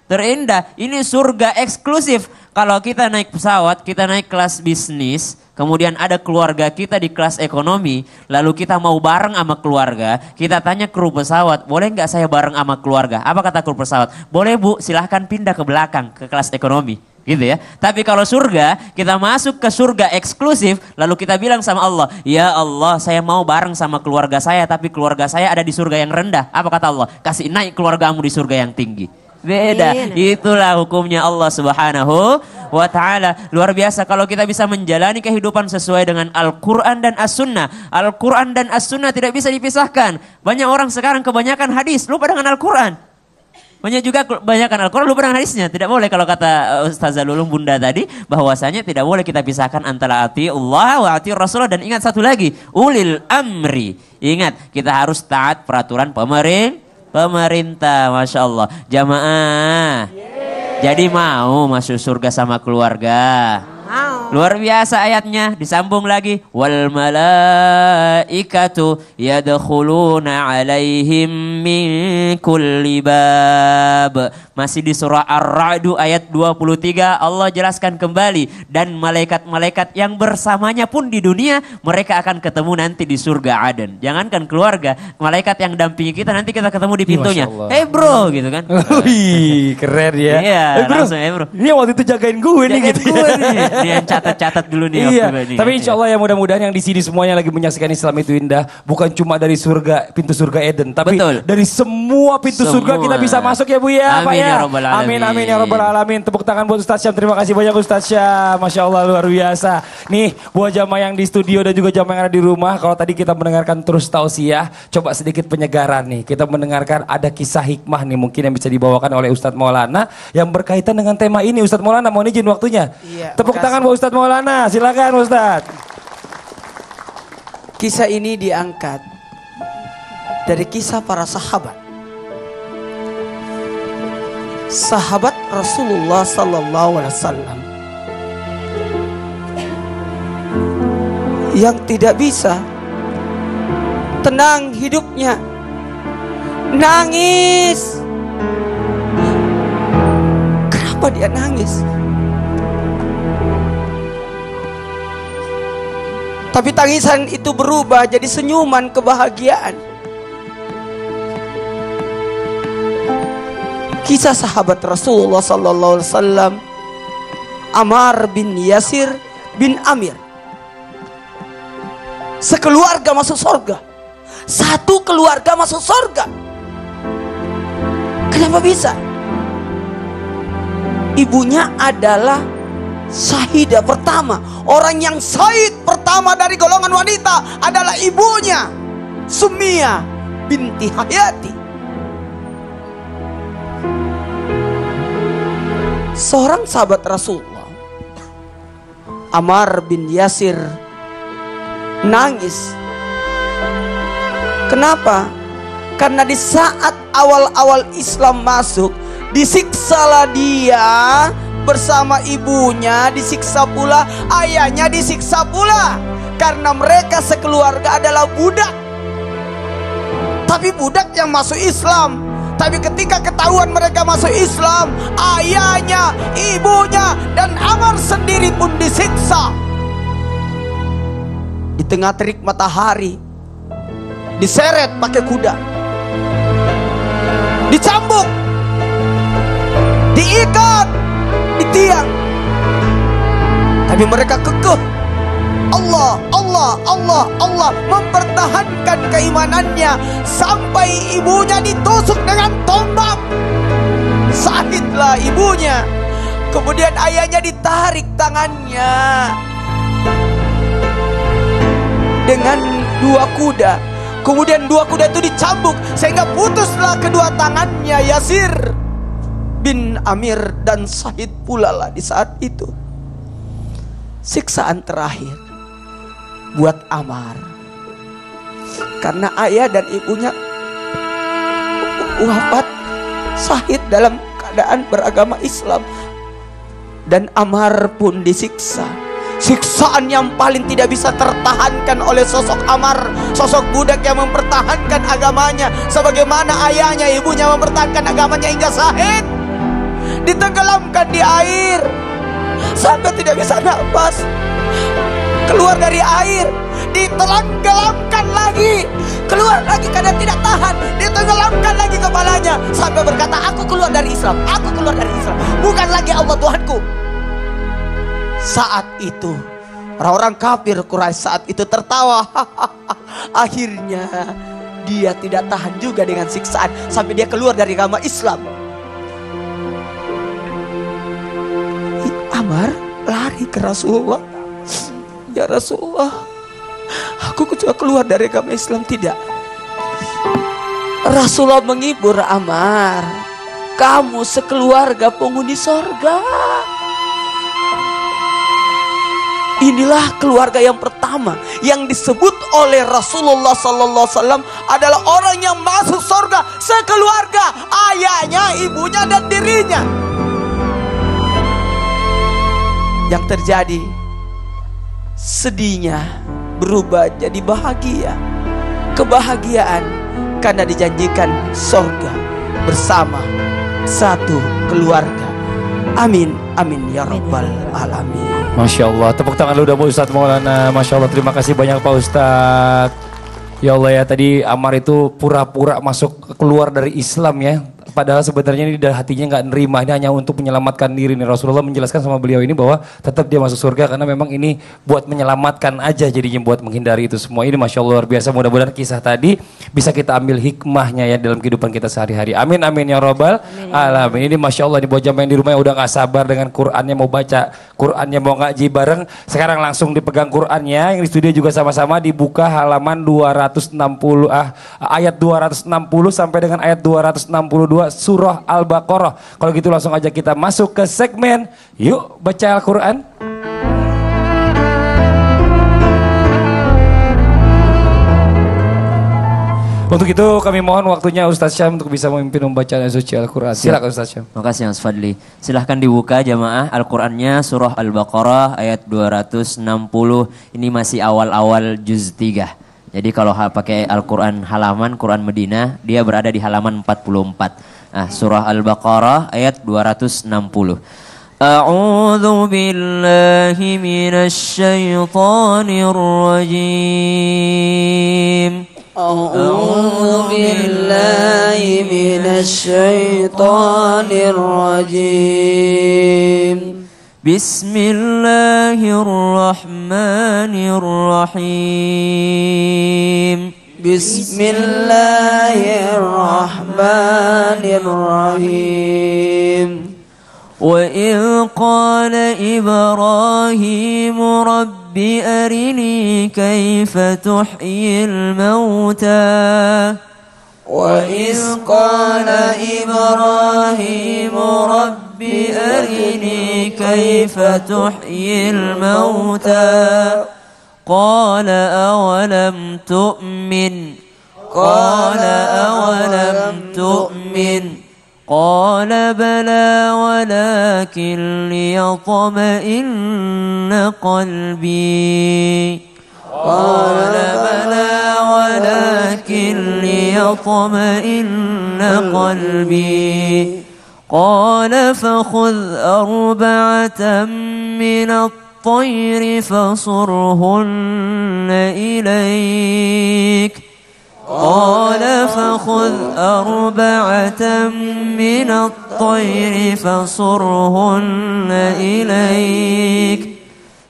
terindah. Ini surga eksklusif. Kalau kita naik pesawat, kita naik kelas bisnis, kemudian ada keluarga kita di kelas ekonomi, lalu kita mau bareng sama keluarga, kita tanya kru pesawat, boleh nggak saya bareng sama keluarga? Apa kata kru pesawat? Boleh bu, silahkan pindah ke belakang, ke kelas ekonomi. Gitu ya. Tapi kalau surga, kita masuk ke surga eksklusif, lalu kita bilang sama Allah, ya Allah saya mau bareng sama keluarga saya, tapi keluarga saya ada di surga yang rendah. Apa kata Allah? Kasih naik keluargamu di surga yang tinggi. Beda, itulah hukumnya Allah Subhanahu wa ta'ala. Luar biasa kalau kita bisa menjalani kehidupan sesuai dengan Al-Quran dan As-Sunnah. Al-Quran dan As-Sunnah tidak bisa dipisahkan. Banyak orang sekarang kebanyakan hadis, lupa dengan Al-Quran. Banyak juga kebanyakan Al-Quran, lupa dengan hadisnya. Tidak boleh kalau kata Ustazah Lulung Bunda tadi, bahwasanya tidak boleh kita pisahkan antara ati'ullah wa ati'ur Rasulullah. Dan ingat satu lagi, ulil amri. Ingat, kita harus taat peraturan pemerintah, Masya Allah. Jamaah, jadi mau masuk surga sama keluarga? Luar biasa ayatnya, disambung lagi. Wal malaikatu yadkhuluna alaihim min kulli bab. Masih di surah Ar-Ra'd ayat 23 Allah jelaskan kembali. Dan malaikat-malaikat yang bersamanya pun di dunia, mereka akan ketemu nanti di surga Aden. Jangankan keluarga, malaikat yang dampingi kita nanti kita ketemu di pintunya. Hey bro, gitu kan. Wih, keren ya. Iya, bro, langsung bro. Ini waktu itu jagain gue nih gitu. Ini yang catat dulu nih. Iya, tapi insya Allah ya mudah-mudahan yang di sini semuanya lagi menyaksikan Islam itu indah. Bukan cuma dari surga, pintu surga Eden, tapi dari semua pintu surga kita bisa masuk ya Bu ya. Amin Pak ya. ya Rabbal Alamin. Amin amin ya Rabbal Alamin. Tepuk tangan buat Ustaz Syam. Terima kasih banyak Ustaz Syam. Masya Allah luar biasa. Nih buat jamaah yang di studio dan juga jamaah yang ada di rumah. Kalau tadi kita mendengarkan terus tausiah, coba sedikit penyegaran nih. Kita mendengarkan ada kisah hikmah nih mungkin yang bisa dibawakan oleh Ustadz Maulana yang berkaitan dengan tema ini. Ustadz Maulana mohon izin waktunya. Iya, Tepuk tangan buat Ustadz Maulana. Silakan Ustadz. Kisah ini diangkat dari kisah para sahabat. Sahabat Rasulullah Sallallahu Alaihi Wasallam yang tidak bisa tenang hidupnya, nangis. Kenapa dia nangis? Tapi tangisan itu berubah jadi senyuman kebahagiaan. Kisah sahabat Rasulullah Sallallahu Alaihi Wasallam, Ammar bin Yasir bin Amir. Sekeluarga masuk surga. Satu keluarga masuk surga. Kenapa bisa? Ibunya adalah syahidah pertama. Orang yang syahid pertama dari golongan wanita adalah ibunya, Sumiyah binti Hayati. Seorang sahabat Rasulullah, Ammar bin Yasir, nangis. Kenapa? Karena di saat awal-awal Islam masuk, disiksalah dia bersama ibunya, disiksa pula ayahnya, disiksa pula. Karena mereka sekeluarga adalah budak. Tapi budak yang masuk Islam. Tapi ketika ketahuan mereka masuk Islam, ayahnya, ibunya, dan Ammar sendiri pun disiksa. Di tengah terik matahari, diseret pakai kuda, dicambuk, diikat di tiang. Tapi mereka kekeh. Allah mempertahankan keimanannya sampai ibunya ditusuk dengan tombak. Syahidlah ibunya. Kemudian ayahnya ditarik tangannya dengan dua kuda. Kemudian dua kuda itu dicambuk sehingga putuslah kedua tangannya Yasir bin Amir, dan syahid pula lah di saat itu. Siksaan terakhir buat Ammar karena ayah dan ibunya wafat syahid dalam keadaan beragama Islam, dan Ammar pun disiksa. Siksaan yang paling tidak bisa tertahankan oleh sosok Ammar, sosok budak yang mempertahankan agamanya sebagaimana ayahnya, ibunya mempertahankan agamanya hingga syahid. Ditenggelamkan di air sampai tidak bisa nafas, keluar dari air, ditenggelamkan lagi, keluar lagi karena tidak tahan, ditenggelamkan lagi kepalanya sampai berkata, aku keluar dari Islam, aku keluar dari Islam, bukan lagi Allah Tuhanku. Saat itu orang-orang kafir Quraisy saat itu tertawa. Akhirnya dia tidak tahan juga dengan siksaan sampai dia keluar dari agama Islam. Ammar lari ke Rasulullah. Ya Rasulullah, aku juga keluar dari agama Islam. Tidak. Rasulullah menghibur Ammar, kamu sekeluarga penghuni sorga. Inilah keluarga yang pertama yang disebut oleh Rasulullah Sallallahu Alaihi Wasallam adalah orang yang masuk sorga sekeluarga, ayahnya, ibunya, dan dirinya. Yang terjadi, sedihnya berubah jadi bahagia. Kebahagiaan karena dijanjikan sorga bersama satu keluarga. Amin, amin ya rabbal alamin. Masya Allah, tepuk tangan lu udah Pak Ustadz Maulana. Masya Allah, terima kasih banyak Pak Ustadz. Ya Allah ya, tadi Ammar itu pura-pura masuk keluar dari Islam ya. Padahal sebenarnya ini hatinya nggak nerima, ini hanya untuk menyelamatkan diri nih. Rasulullah menjelaskan sama beliau ini bahwa tetap dia masuk surga karena memang ini buat menyelamatkan aja, jadinya buat menghindari itu semua. Ini Masya Allah luar biasa, mudah-mudahan kisah tadi bisa kita ambil hikmahnya ya dalam kehidupan kita sehari-hari. Amin amin ya robbal alamin. Ini Masya Allah nih buat jamaah yang di rumah yang udah gak sabar dengan Qur'annya, mau baca Qur'annya, mau ngaji bareng, sekarang langsung dipegang Qur'annya. Yang di studio juga sama-sama dibuka halaman 260 ayat 260 sampai dengan ayat 262 surah Al-Baqarah. Kalau gitu langsung aja kita masuk ke segmen Yuk Baca Al-Quran. Untuk itu kami mohon waktunya Ustaz Syam untuk bisa memimpin membaca suci Al-Quran. Silakan Ustaz Syam. Makasih Mas Fadli. Silahkan dibuka jamaah Al-Qurannya surah Al-Baqarah ayat 260. Ini masih awal-awal juz 3. Jadi kalau pakai Al-Quran halaman Quran Madinah, dia berada di halaman 44. Nah, surah Al-Baqarah ayat 260. A'udzu billahi minasy syaithanir rajim. A'udzu billahi minasy syaithanir rajim. Bismillahirrahmanirrahim. Bismillahirrahmanirrahim. وإذ قال إبراهيم رب أرني كيف تحيي الموتى وإذ قال إبراهيم رب أرني كيف تحيي الموتى قال أولم تؤمن قال بلى ولكن ليطمئن قلبي قال بلى ولكن ليطمئن قلبي قال فخذ أربعة من الطير فصرهن إليك قال فخذ أربعة من الطير فصرهن إليك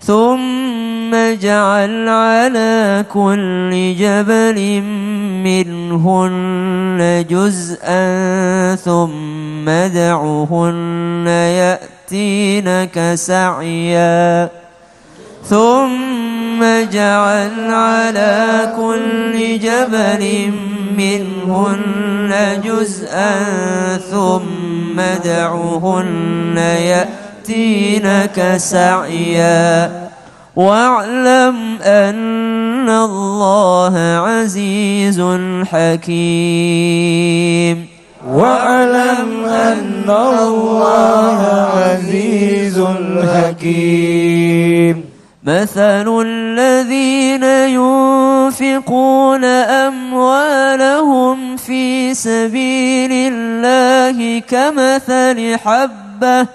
ثم اجعل على كل جبل منهن جزءا ثم ادعهن يأتينك سعيا ثم اجعل على كل جبل منهن جزءا ثم ادعهن يأتينك سعيا واعلم أن الله عزيز حكيم واعلم أن الله عزيز حكيم مثل الذين ينفقون أموالهم في سبيل الله كمثل حبة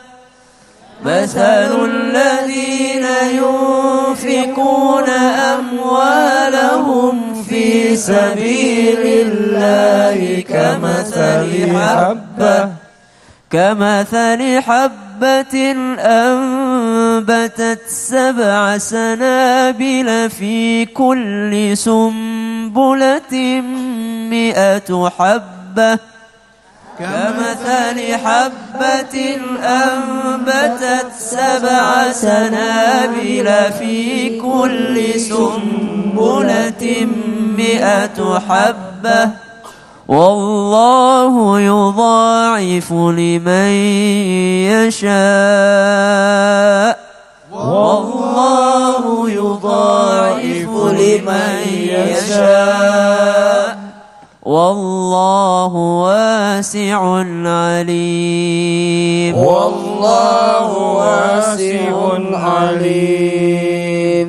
مثل الذين ينفقون أموالهم في سبيل الله كمثل حبة أنبتت 7 سنابل في كل سنبلة 100 حبة كمثل حبة أنبتت 7 سنابل في كل سنبلة 100 حبة والله يضاعف لمن يشاء والله يضاعف لمن يشاء والله واسع عليم والله واسع عليم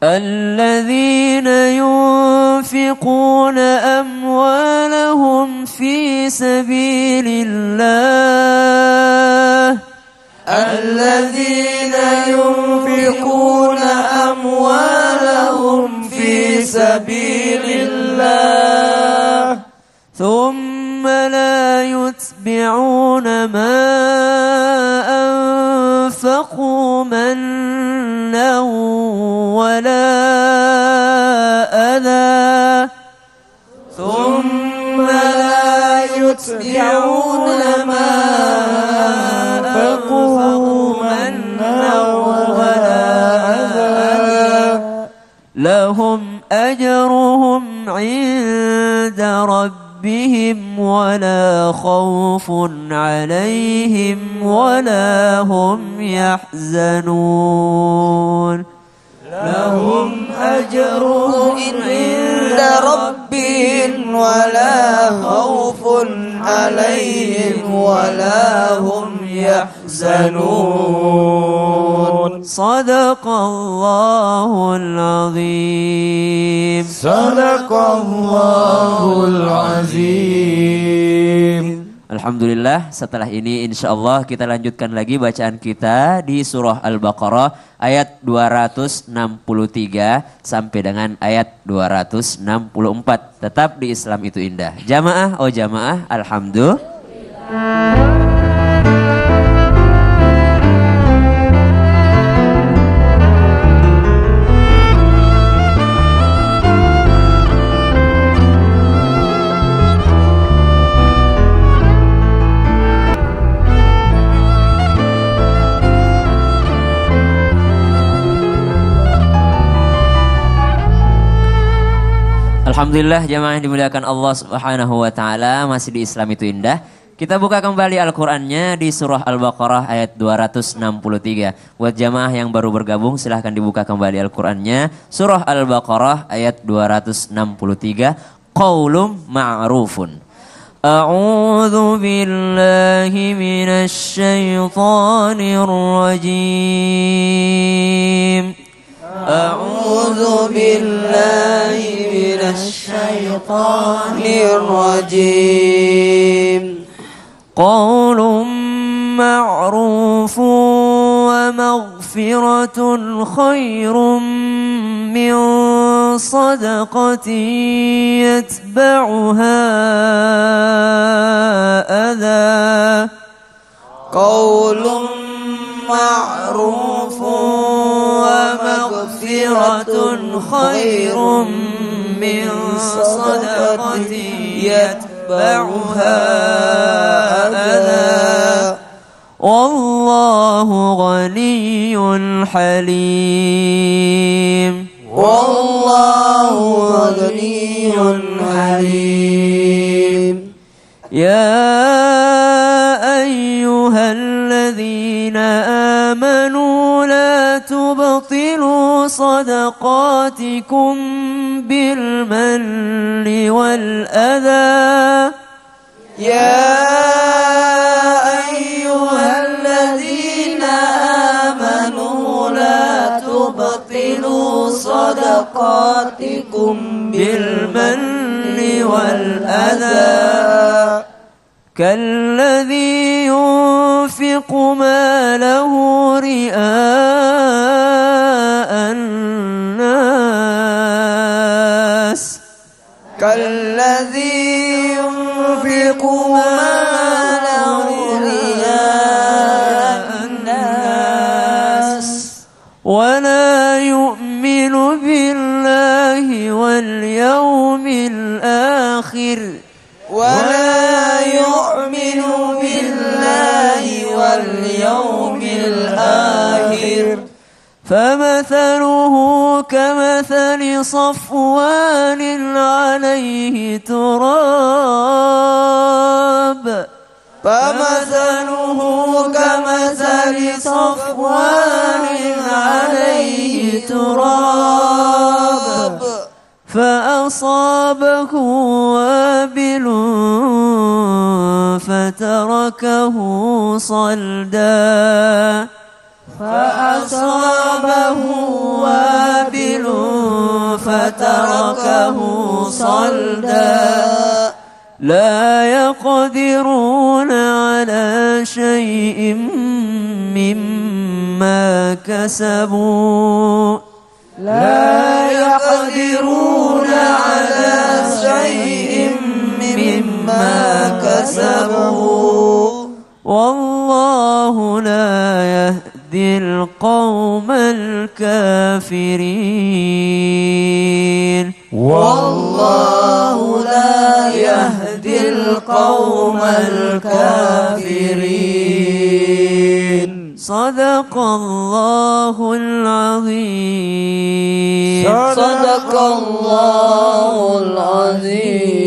الذين ينفقون أموالهم في سبيل الله الذين ينفقون أموالهم في سبيل الله ثم لا يتبعون ما أنفقوا منا ولا أذى ثم لا يتبعون ما أنفقوا منا ولا أذى لهم أجرهم عند ربهم ولا خوف عليهم ولا هم يحزنون لهم أجرهم عند ربهم ولا خوف عليهم ولا هم يحزنون صدق الله العظيم صدق الله العظيم. Alhamdulillah, setelah ini insya Allah kita lanjutkan lagi bacaan kita di surah Al-Baqarah ayat 263 sampai dengan ayat 264. Tetap di Islam itu indah. Jamaah, oh jamaah, alhamdulillah. Alhamdulillah jamaah yang dimuliakan Allah Subhanahu wa taala, masih di Islam itu indah. Kita buka kembali Al-Qur'annya di surah Al-Baqarah ayat 263. Buat jamaah yang baru bergabung silahkan dibuka kembali Al-Qur'annya. Surah Al-Baqarah ayat 263. Qaulun ma'rufun. A'udzu billahi minasy syaithanir rajim. أعوذ بالله من الشيطان الرجيم قول معروف ومغفرة خير من صدقة يتبعها أذى قول معروف ومغفرة خير من صدقة يتبعها أذى والله غني حليم والله غني حليم يا أيها الذين آمنوا لا تبطلوا صدقاتكم بالمن والأذى يا أيها الذين آمنوا لا تبطلوا صدقاتكم بالمن والأذى كالذي ينفق ماله رئاء الناس كالذي ينفق ماله رئاء الناس ولا يؤمن بالله واليوم الآخر ولا يؤمن بالله واليوم الآخر فمثله كمثل صفوان عليه تراب فمثله كمثل صفوان عليه تراب فأصابه وابل فتركه صلدا فأصابه وابل فتركه صلدا لا يقدرون على شيء مما كسبوا لا يقدرون على شيء مما كسبوا والله لا يهدي القوم الكافرين والله لا يهدي القوم الكافرين صدق الله العظيم صدق الله العظيم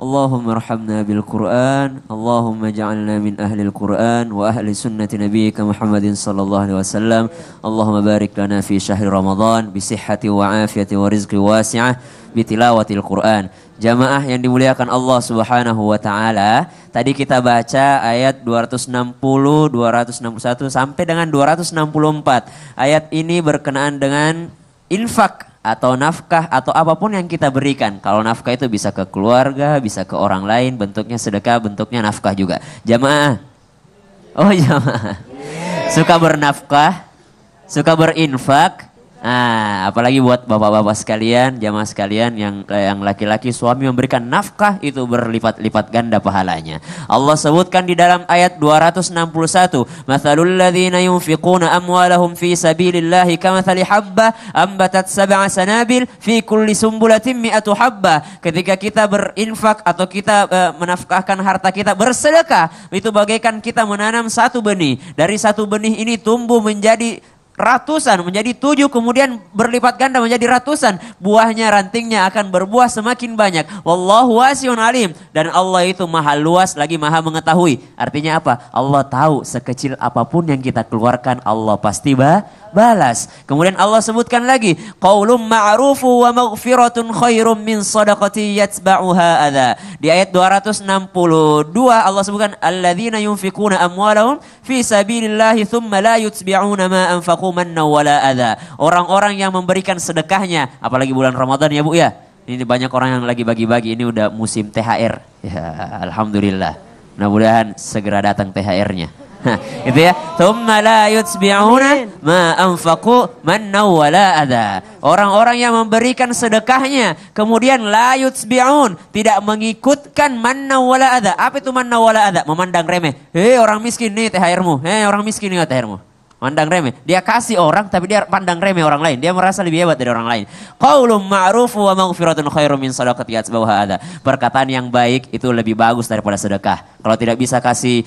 اللهم ارحمنا بالقرآن اللهم اجعلنا من أهل القرآن وأهل سنة نبيك محمد صلى الله عليه وسلم اللهم بارك لنا في شهر رمضان بصحة وعافية ورزق واسعة بتلاوة القرآن. Jamaah yang dimuliakan Allah Subhanahu wa taala, tadi kita baca ayat 260, 261 sampai dengan 264. Ayat ini berkenaan dengan infak atau nafkah atau apapun yang kita berikan. Kalau nafkah itu bisa ke keluarga, bisa ke orang lain, bentuknya sedekah, bentuknya nafkah juga. Jamaah. Oh, jamaah. Suka bernafkah, suka berinfak. Nah, apalagi buat bapak-bapak sekalian, jamaah sekalian yang laki-laki suami memberikan nafkah itu berlipat-lipat ganda pahalanya. Allah sebutkan di dalam ayat 261, "Matsalul ladzina yunfiquna amwalahum fi sabilillahi kamatsali habbah ambatat sab'a sanabil fi kulli sumbulatin mi'atu habbah." Ketika kita berinfak atau kita menafkahkan harta kita bersedekah, itu bagaikan kita menanam satu benih. Dari satu benih ini tumbuh menjadi ratusan, menjadi 7, kemudian berlipat ganda menjadi ratusan. Buahnya, rantingnya akan berbuah semakin banyak. Wallahu wasi'un alim. Dan Allah itu maha luas lagi maha mengetahui. Artinya apa? Allah tahu sekecil apapun yang kita keluarkan, Allah pasti balas. Kemudian Allah sebutkan lagi, qaulun ma'rufu wa maghfiratun khairum min shadaqati yatba'uha adza. Di ayat 262 Allah sebutkan alladzina yunfikuna amwalahum fi sabilillahi thumma la yutbi'una ma anfaqu manna wala adza. Orang-orang yang memberikan sedekahnya, apalagi bulan Ramadan ya Bu ya. Ini banyak orang yang lagi bagi-bagi, ini udah musim THR. Ya, alhamdulillah. Mudah-mudahan segera datang THR-nya. Itu ya. Tsumma la yutbi'una ma anfaqu manna wala adza. Orang-orang yang memberikan sedekahnya kemudian la yutbi'un, tidak mengikutkan manna wala adza. Apa itu manna wala adza? Memandang remeh. Orang miskin nih THR-mu. Orang miskin nih THR-mu. Mandang remeh. Dia kasih orang tapi dia pandang remeh orang lain. Dia merasa lebih hebat dari orang lain. Qaulun ma'rufu wa maghfiratun khairum min shadaqati yatba'uha adza. Perkataan yang baik itu lebih bagus daripada sedekah. Kalau tidak bisa kasih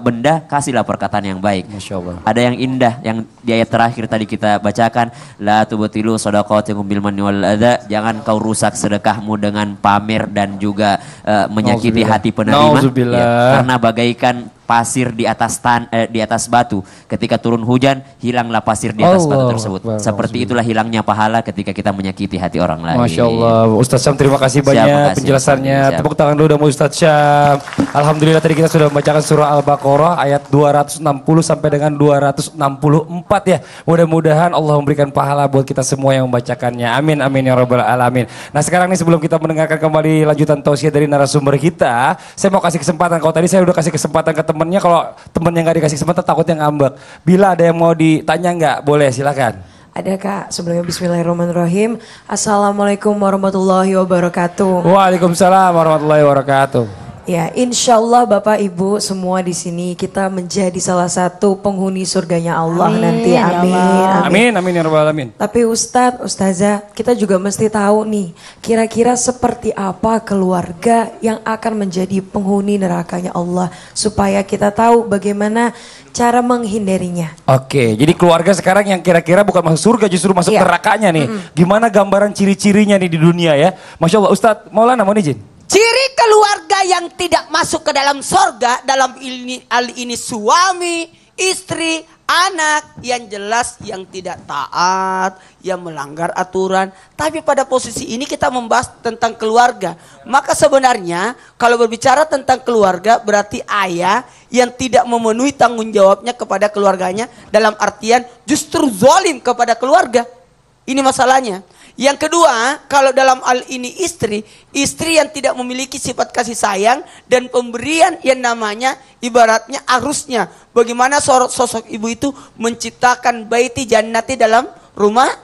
benda, kasihlah perkataan yang baik. Masya Allah. Ada yang indah yang di ayat terakhir tadi kita bacakan, la tubtilu shadaqatikum bil manni wal adza. Jangan kau rusak sedekahmu dengan pamer dan juga menyakiti hati penerima. Ya, karena bagaikan pasir di atas batu. Ketika turun hujan, hilanglah pasir di atas batu tersebut. Seperti itulah hilangnya pahala ketika kita menyakiti hati orang lain. Masya Allah. Ustaz Syam terima kasih banyak penjelasannya. Tepuk tangan dulu dong Ustaz Syam. Alhamdulillah tadi kita sudah membacakan surah Al-Baqarah ayat 260 sampai dengan 264 ya. Mudah-mudahan Allah memberikan pahala buat kita semua yang membacakannya. Amin amin ya rabbal alamin. Nah sekarang nih sebelum kita mendengarkan kembali lanjutan tausiah dari narasumber kita, saya mau kasih kesempatan. Kalau tadi saya udah kasih kesempatan ke temennya, kalau temennya nggak dikasih kesempatan takutnya ngambek. Bila ada yang mau ditanya nggak, boleh silakan. Ada Kak, sebelumnya bismillahirrahmanirrahim. Assalamualaikum warahmatullahi wabarakatuh. Waalaikumsalam warahmatullahi wabarakatuh. Ya, insya Allah Bapak Ibu semua di sini kita menjadi salah satu penghuni surganya Allah nanti. Amin. Amin amin ya rabbal alamin. Tapi Ustadz, Ustazah, kita juga mesti tahu nih, kira-kira seperti apa keluarga yang akan menjadi penghuni nerakanya Allah, supaya kita tahu bagaimana cara menghindarinya. Oke, jadi keluarga sekarang yang kira-kira bukan masuk surga, justru masuk nerakanya nih. Gimana gambaran ciri-cirinya nih di dunia ya? Masya Allah, Ustadz Maulana mohon izin. Ciri keluarga yang tidak masuk ke dalam sorga, dalam ini suami, istri, anak, yang jelas yang tidak taat, yang melanggar aturan. Tapi pada posisi ini kita membahas tentang keluarga. Maka sebenarnya kalau berbicara tentang keluarga berarti ayah yang tidak memenuhi tanggung jawabnya kepada keluarganya, dalam artian justru zalim kepada keluarga. Ini masalahnya. Yang kedua, kalau dalam hal ini istri yang tidak memiliki sifat kasih sayang dan pemberian yang namanya ibaratnya arusnya. Bagaimana sosok ibu itu menciptakan baiti jannati dalam rumah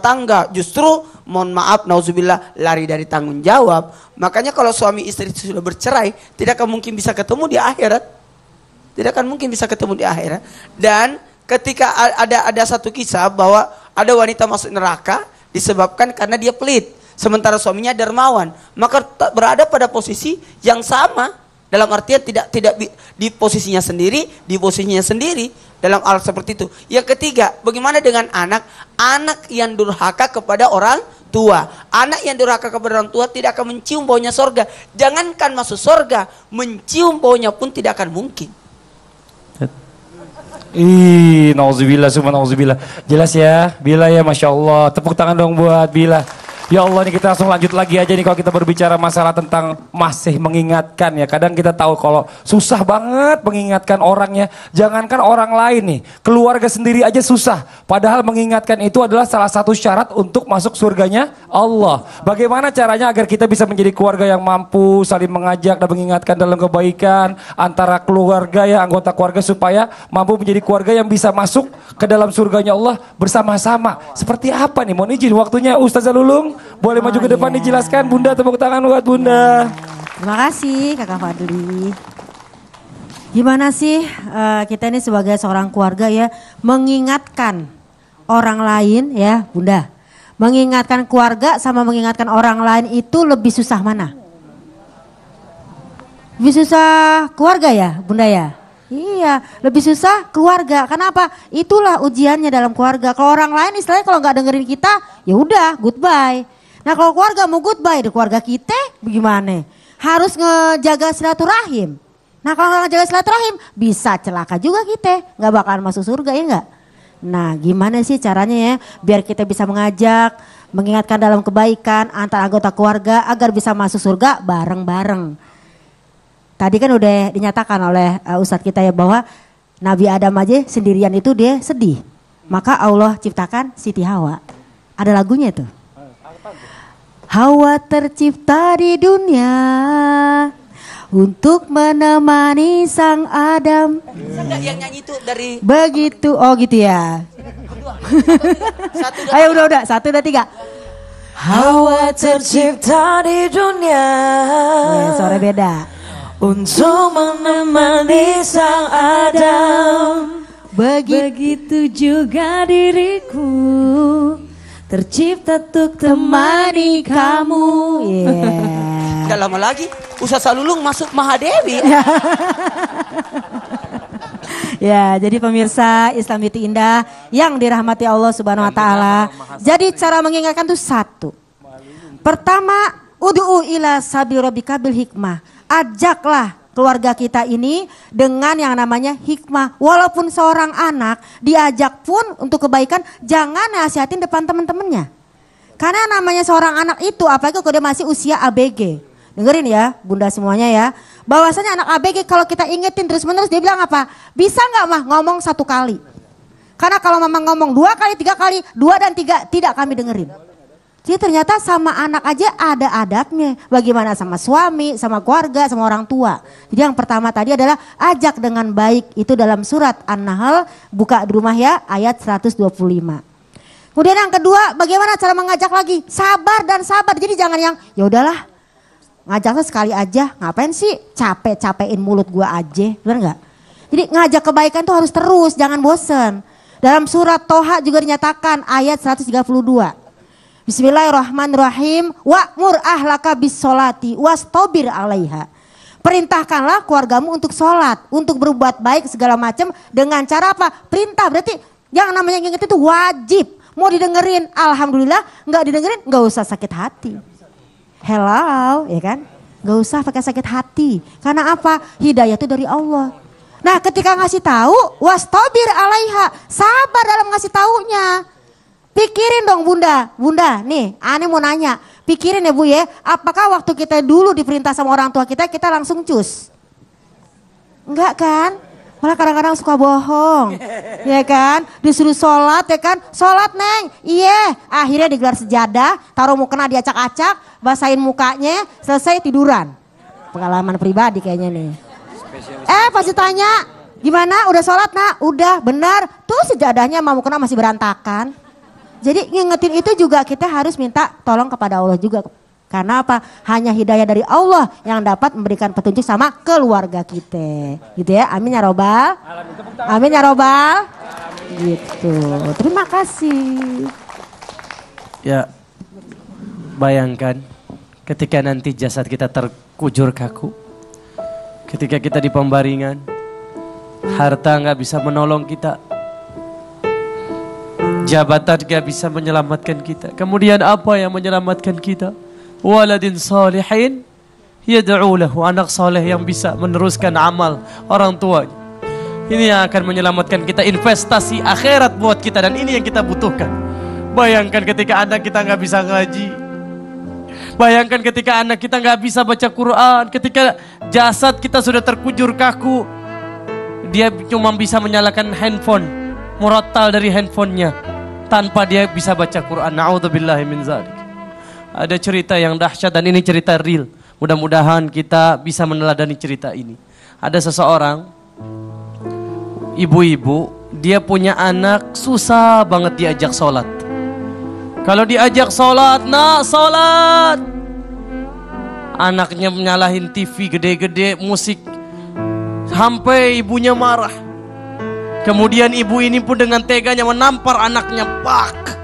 tangga. Justru mohon maaf nauzubillah lari dari tanggung jawab. Makanya kalau suami istri sudah bercerai, tidak akan mungkin bisa ketemu di akhirat. Tidak akan mungkin bisa ketemu di akhirat. Dan ketika ada satu kisah bahwa ada wanita masuk neraka disebabkan karena dia pelit, sementara suaminya dermawan, maka berada pada posisi yang sama, dalam artian tidak di posisinya sendiri, di posisinya sendiri dalam hal seperti itu. Yang ketiga, bagaimana dengan anak yang durhaka kepada orang tua. Anak yang durhaka kepada orang tua tidak akan mencium baunya sorga. Jangankan masuk sorga, mencium baunya pun tidak akan mungkin. Nauzubillah, summa nauzubillah. Jelas ya, Bila ya, Masya Allah. Tepuk tangan dong buat Bila. Ya Allah, ini kita langsung lanjut lagi aja nih kalau kita berbicara masalah tentang masih mengingatkan ya. Kadang kita tahu kalau susah banget mengingatkan orangnya. Jangankan orang lain nih, keluarga sendiri aja susah. Padahal mengingatkan itu adalah salah satu syarat untuk masuk surganya Allah. Bagaimana caranya agar kita bisa menjadi keluarga yang mampu saling mengajak dan mengingatkan dalam kebaikan antara keluarga ya, anggota keluarga, supaya mampu menjadi keluarga yang bisa masuk ke dalam surganya Allah bersama-sama. Seperti apa nih? Mohon izin waktunya Ustazah Lulung. Boleh maju ke depan dijelaskan. Bunda, tepuk tangan buat Bunda. Terima kasih Kakak Fadli. Gimana sih kita ini sebagai seorang keluarga ya, mengingatkan orang lain ya Bunda. Mengingatkan keluarga sama mengingatkan orang lain itu lebih susah mana? Lebih susah keluarga ya Bunda ya? Iya, lebih susah keluarga. Kenapa? Itulah ujiannya dalam keluarga. Kalau orang lain istilahnya kalau nggak dengerin kita, ya udah goodbye. Nah kalau keluarga mau goodbye, di keluarga kita bagaimana? Harus ngejaga silaturahim. Nah kalau nggak ngejaga silaturahim, bisa celaka juga kita, nggak bakalan masuk surga ya nggak? Nah, gimana sih caranya ya biar kita bisa mengajak, mengingatkan dalam kebaikan antar anggota keluarga agar bisa masuk surga bareng-bareng. Tadi kan udah dinyatakan oleh Ustadz kita ya bahwa Nabi Adam aja sendirian itu dia sedih. Maka Allah ciptakan Siti Hawa. Ada lagunya tuh. Hawa tercipta di dunia untuk menemani sang Adam. Enggak yang nyanyi itu dari begitu. Oh gitu ya. Ayo udah 1, 2, 3. Hawa tercipta di dunia. Suara beda. Untuk menemani sang Adam. Begitu juga diriku tercipta untuk temani kamu. Yeah. Gak lama lagi Ustaz Salulung masuk Mahadewi. Ya, jadi pemirsa Islam itu indah yang dirahmati Allah Subhanahu wa taala. Jadi cara mengingatkan itu 1. Pertama, ud'u ila sabil rabbika bil hikmah. Ajaklah keluarga kita ini dengan yang namanya hikmah. Walaupun seorang anak diajak pun untuk kebaikan, jangan nasihatin depan teman-temannya. Karena namanya seorang anak itu, apalagi kalau dia masih usia ABG. Dengerin ya bunda semuanya ya. Bahwasanya anak ABG kalau kita ingetin terus menerus dia bilang apa? Bisa nggak mah ngomong 1 kali? Karena kalau mama ngomong 2 kali, 3 kali, 2 dan 3 tidak kami dengerin. Jadi ternyata sama anak aja ada adabnya. Bagaimana sama suami, sama keluarga, sama orang tua. Jadi yang pertama tadi adalah ajak dengan baik. Itu dalam surat An-Nahl, buka di rumah ya, ayat 125. Kemudian yang kedua, bagaimana cara mengajak lagi? Sabar dan sabar. Jadi jangan yang ya udahlah, ngajaknya sekali aja. Ngapain sih capek-capekin mulut gua aja, benar nggak? Jadi ngajak kebaikan tuh harus terus, jangan bosen. Dalam surat Toha juga dinyatakan ayat 132. Bismillahirrahmanirrahim. Wa'mur ahlaka bis sholati wastobir alaiha. Perintahkanlah keluargamu untuk sholat, untuk berbuat baik segala macam dengan cara apa? Perintah, berarti yang namanya ingat itu wajib. Mau didengerin, alhamdulillah. Nggak didengerin, nggak usah sakit hati. Hello, ya kan? Nggak usah pakai sakit hati. Karena apa? Hidayah itu dari Allah. Nah, ketika ngasih tahu, wastobir alaiha, sabar dalam ngasih taunya. Pikirin dong bunda nih Ane mau nanya, pikirin ya bu ya, apakah waktu kita dulu diperintah sama orang tua kita langsung cus? Enggak kan? Malah kadang-kadang suka bohong, ya kan? Disuruh sholat ya kan, sholat neng, iya. Akhirnya digelar sejadah, taruh mukena diacak-acak, basahin mukanya, selesai tiduran. Pengalaman pribadi kayaknya nih. Pasti tanya, gimana udah sholat nak? Udah, benar. Tuh sejadahnya mau mukena masih berantakan. Jadi ngingetin itu juga kita harus minta tolong kepada Allah juga. Karena apa? Hanya hidayah dari Allah yang dapat memberikan petunjuk sama keluarga kita. Gitu ya, amin ya robbal. Amin ya robbal. Gitu, terima kasih. Ya, bayangkan ketika nanti jasad kita terkujur kaku. Ketika kita di pembaringan, harta nggak bisa menolong kita. Jabatan gak bisa menyelamatkan kita. Kemudian apa yang menyelamatkan kita? Waladin salihin yad'u lahu, anak soleh yang bisa meneruskan amal orang tua. Ini yang akan menyelamatkan kita, investasi akhirat buat kita, dan ini yang kita butuhkan. Bayangkan ketika anak kita gak bisa ngaji. Bayangkan ketika anak kita gak bisa baca Quran. Ketika jasad kita sudah terkujur kaku, dia cuma bisa menyalakan handphone, murattal dari handphonenya, tanpa dia bisa baca Quran. Na'udzubillahi min zalik. Ada cerita yang dahsyat dan ini cerita real. Mudah-mudahan kita bisa meneladani cerita ini. Ada seseorang ibu-ibu, dia punya anak susah banget diajak sholat. Kalau diajak sholat, nak sholat, anaknya menyalahin TV gede-gede, musik, sampai ibunya marah. Kemudian ibu ini pun dengan teganya menampar anaknya, pak.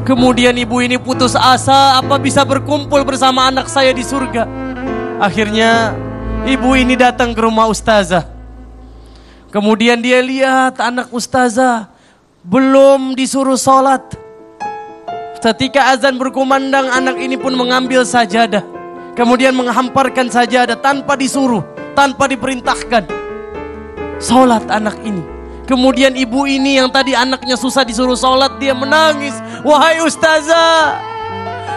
Kemudian ibu ini putus asa, apa bisa berkumpul bersama anak saya di surga. Akhirnya ibu ini datang ke rumah ustazah. Kemudian dia lihat anak ustazah belum disuruh sholat. Ketika azan berkumandang, anak ini pun mengambil sajadah. Kemudian menghamparkan sajadah tanpa disuruh, tanpa diperintahkan. Sholat anak ini. Kemudian ibu ini yang tadi anaknya susah disuruh sholat, dia menangis. Wahai ustazah,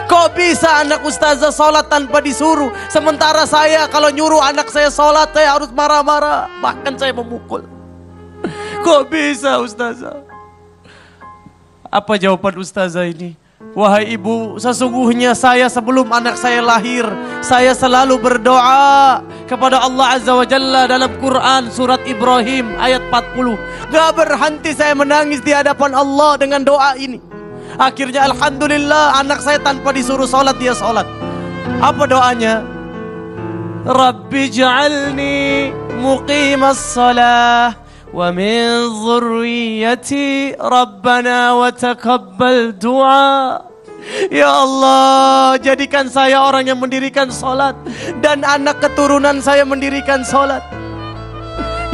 kok bisa anak ustazah sholat tanpa disuruh? Sementara saya kalau nyuruh anak saya sholat, saya harus marah-marah. Bahkan saya memukul. Kok bisa ustazah? Apa jawaban ustazah ini? Wahai ibu, sesungguhnya saya sebelum anak saya lahir, saya selalu berdoa kepada Allah Azza wa Jalla dalam Quran surat Ibrahim ayat 40. Gak berhenti saya menangis di hadapan Allah dengan doa ini. Akhirnya alhamdulillah anak saya tanpa disuruh sholat dia sholat. Apa doanya? Rabbi ja'alni muqimas salah wa min dzurriyyati rabbana wa taqabbal du'a. Ya Allah, jadikan saya orang yang mendirikan sholat dan anak keturunan saya mendirikan sholat.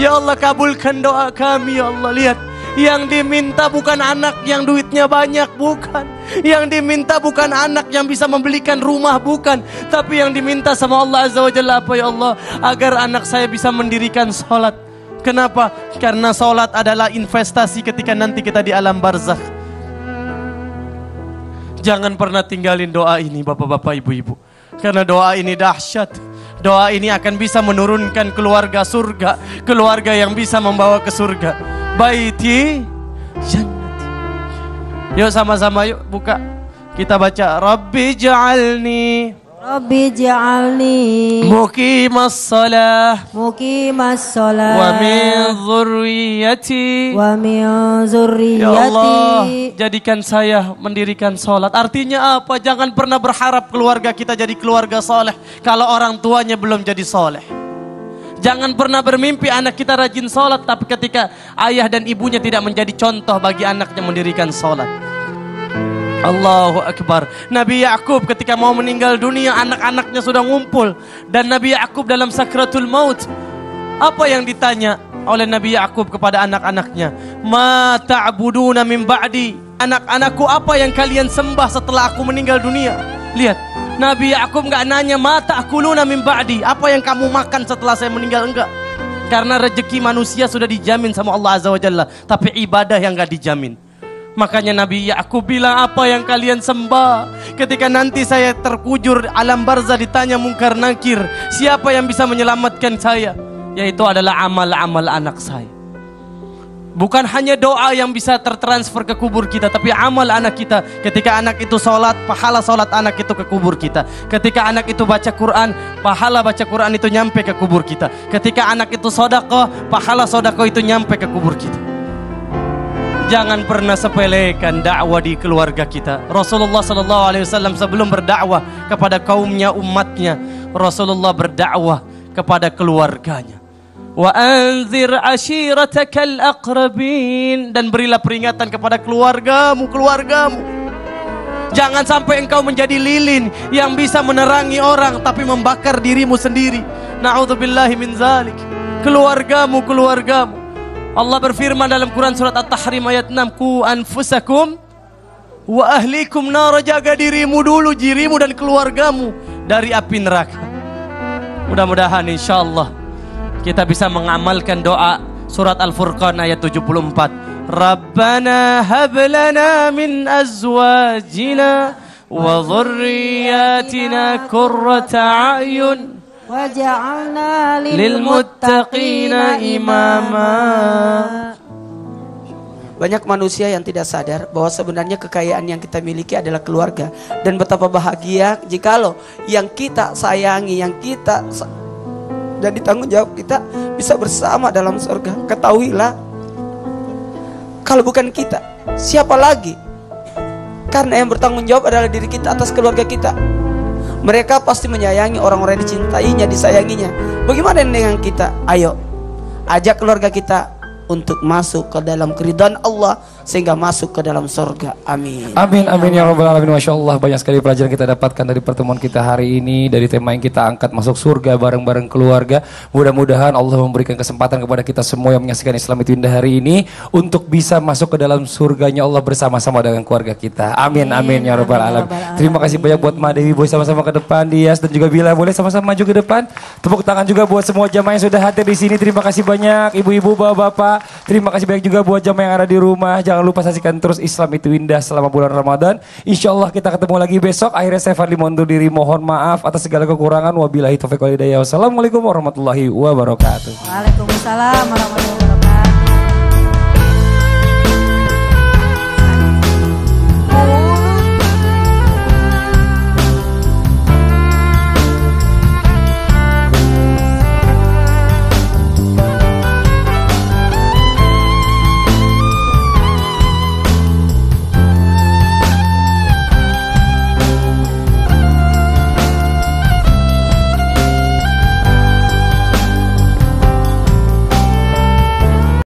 Ya Allah, kabulkan doa kami. Ya Allah, lihat, yang diminta bukan anak yang duitnya banyak, bukan. Yang diminta bukan anak yang bisa membelikan rumah, bukan. Tapi yang diminta sama Allah Azza wa Jalla apa ya Allah? Agar anak saya bisa mendirikan sholat. Kenapa? Karena sholat adalah investasi ketika nanti kita di alam barzakh. Jangan pernah tinggalin doa ini bapak-bapak, ibu-ibu. Karena doa ini dahsyat. Doa ini akan bisa menurunkan keluarga surga. Keluarga yang bisa membawa ke surga. Baiti jannati. Yuk sama-sama yuk buka. Kita baca. Rabbi ja'alni muqimas salah wa min dzurriyyati Ya Allah, jadikan saya mendirikan sholat. Artinya apa? Jangan pernah berharap keluarga kita jadi keluarga soleh kalau orang tuanya belum jadi soleh. Jangan pernah bermimpi anak kita rajin sholat, tapi ketika ayah dan ibunya tidak menjadi contoh bagi anaknya mendirikan sholat. Allahu Akbar. Nabi Yakub ketika mau meninggal dunia, anak-anaknya sudah ngumpul. Dan Nabi Yakub dalam sakratul maut, apa yang ditanya oleh Nabi Yakub kepada anak-anaknya? Ma ta'buduna min ba'di. Anak-anakku, apa yang kalian sembah setelah aku meninggal dunia? Lihat, Nabi Yakub enggak nanya ma ta'kuluna min ba'di, apa yang kamu makan setelah saya meninggal, enggak. Karena rezeki manusia sudah dijamin sama Allah Azza wa Jalla, tapi ibadah yang enggak dijamin. Makanya Nabi Yakub bilang, apa yang kalian sembah? Ketika nanti saya terkujur alam barzah, ditanya mungkar nakir, siapa yang bisa menyelamatkan saya? Yaitu adalah amal-amal anak saya. Bukan hanya doa yang bisa tertransfer ke kubur kita, tapi amal anak kita. Ketika anak itu sholat, pahala sholat anak itu ke kubur kita. Ketika anak itu baca Quran, pahala baca Quran itu nyampe ke kubur kita. Ketika anak itu sedekah, pahala sedekah itu nyampe ke kubur kita. Jangan pernah sepelekan dakwah di keluarga kita. Rasulullah SAW sebelum berdakwah kepada kaumnya, umatnya, Rasulullah berdakwah kepada keluarganya. Wa anzir ashiratakal aqrabin, dan berilah peringatan kepada keluargamu. Jangan sampai engkau menjadi lilin yang bisa menerangi orang tapi membakar dirimu sendiri. Na'udzubillahi min zalik. Keluargamu. Allah berfirman dalam Quran surat At-Tahrim ayat 6, Qu anfusakum wa ahlikum nar, jaga dirimu dulu, dirimu dan keluargamu dari api neraka. Mudah-mudahan insyaallah kita bisa mengamalkan doa surat Al-Furqan ayat 74. Rabbana hab lana min azwajina wa dhurriyyatina qurrata a'yun waj'alna lil muttaqina imama. Banyak manusia yang tidak sadar bahwa sebenarnya kekayaan yang kita miliki adalah keluarga. Dan betapa bahagia jikalau yang kita sayangi, yang kita jadi tanggung jawab kita bisa bersama dalam surga. Ketahuilah, kalau bukan kita, siapa lagi? Karena yang bertanggung jawab adalah diri kita atas keluarga kita. Mereka pasti menyayangi orang-orang yang dicintainya, disayanginya. Bagaimana dengan kita? Ayo, ajak keluarga kita untuk masuk ke dalam keridhaan Allah sehingga masuk ke dalam surga. Amin. Amin amin ya rabbal alamin. Masya Allah, banyak sekali pelajaran kita dapatkan dari pertemuan kita hari ini, dari tema yang kita angkat, masuk surga bareng-bareng keluarga. Mudah-mudahan Allah memberikan kesempatan kepada kita semua yang menyaksikan Islam itu Indah hari ini untuk bisa masuk ke dalam surganya Allah bersama-sama dengan keluarga kita. Amin amin ya rabbal alamin. Terima kasih banyak buat Ma Dewi, boleh sama-sama ke depan. Dias dan juga Bila boleh sama-sama maju ke depan. Tepuk tangan juga buat semua jamaah yang sudah hadir di sini. Terima kasih banyak ibu-ibu, bapak-bapak. Terima kasih banyak juga buat jamaah yang ada di rumah. Jangan lupa saksikan terus Islam itu Indah selama bulan Ramadan. Insya Allah kita ketemu lagi besok. Akhirnya saya Fadli mundur diri, mohon maaf atas segala kekurangan. Wabillahi taufiq wal hidayah. Wassalamualaikum warahmatullahi wabarakatuh. Waalaikumsalam warahmatullahi wabarakatuh.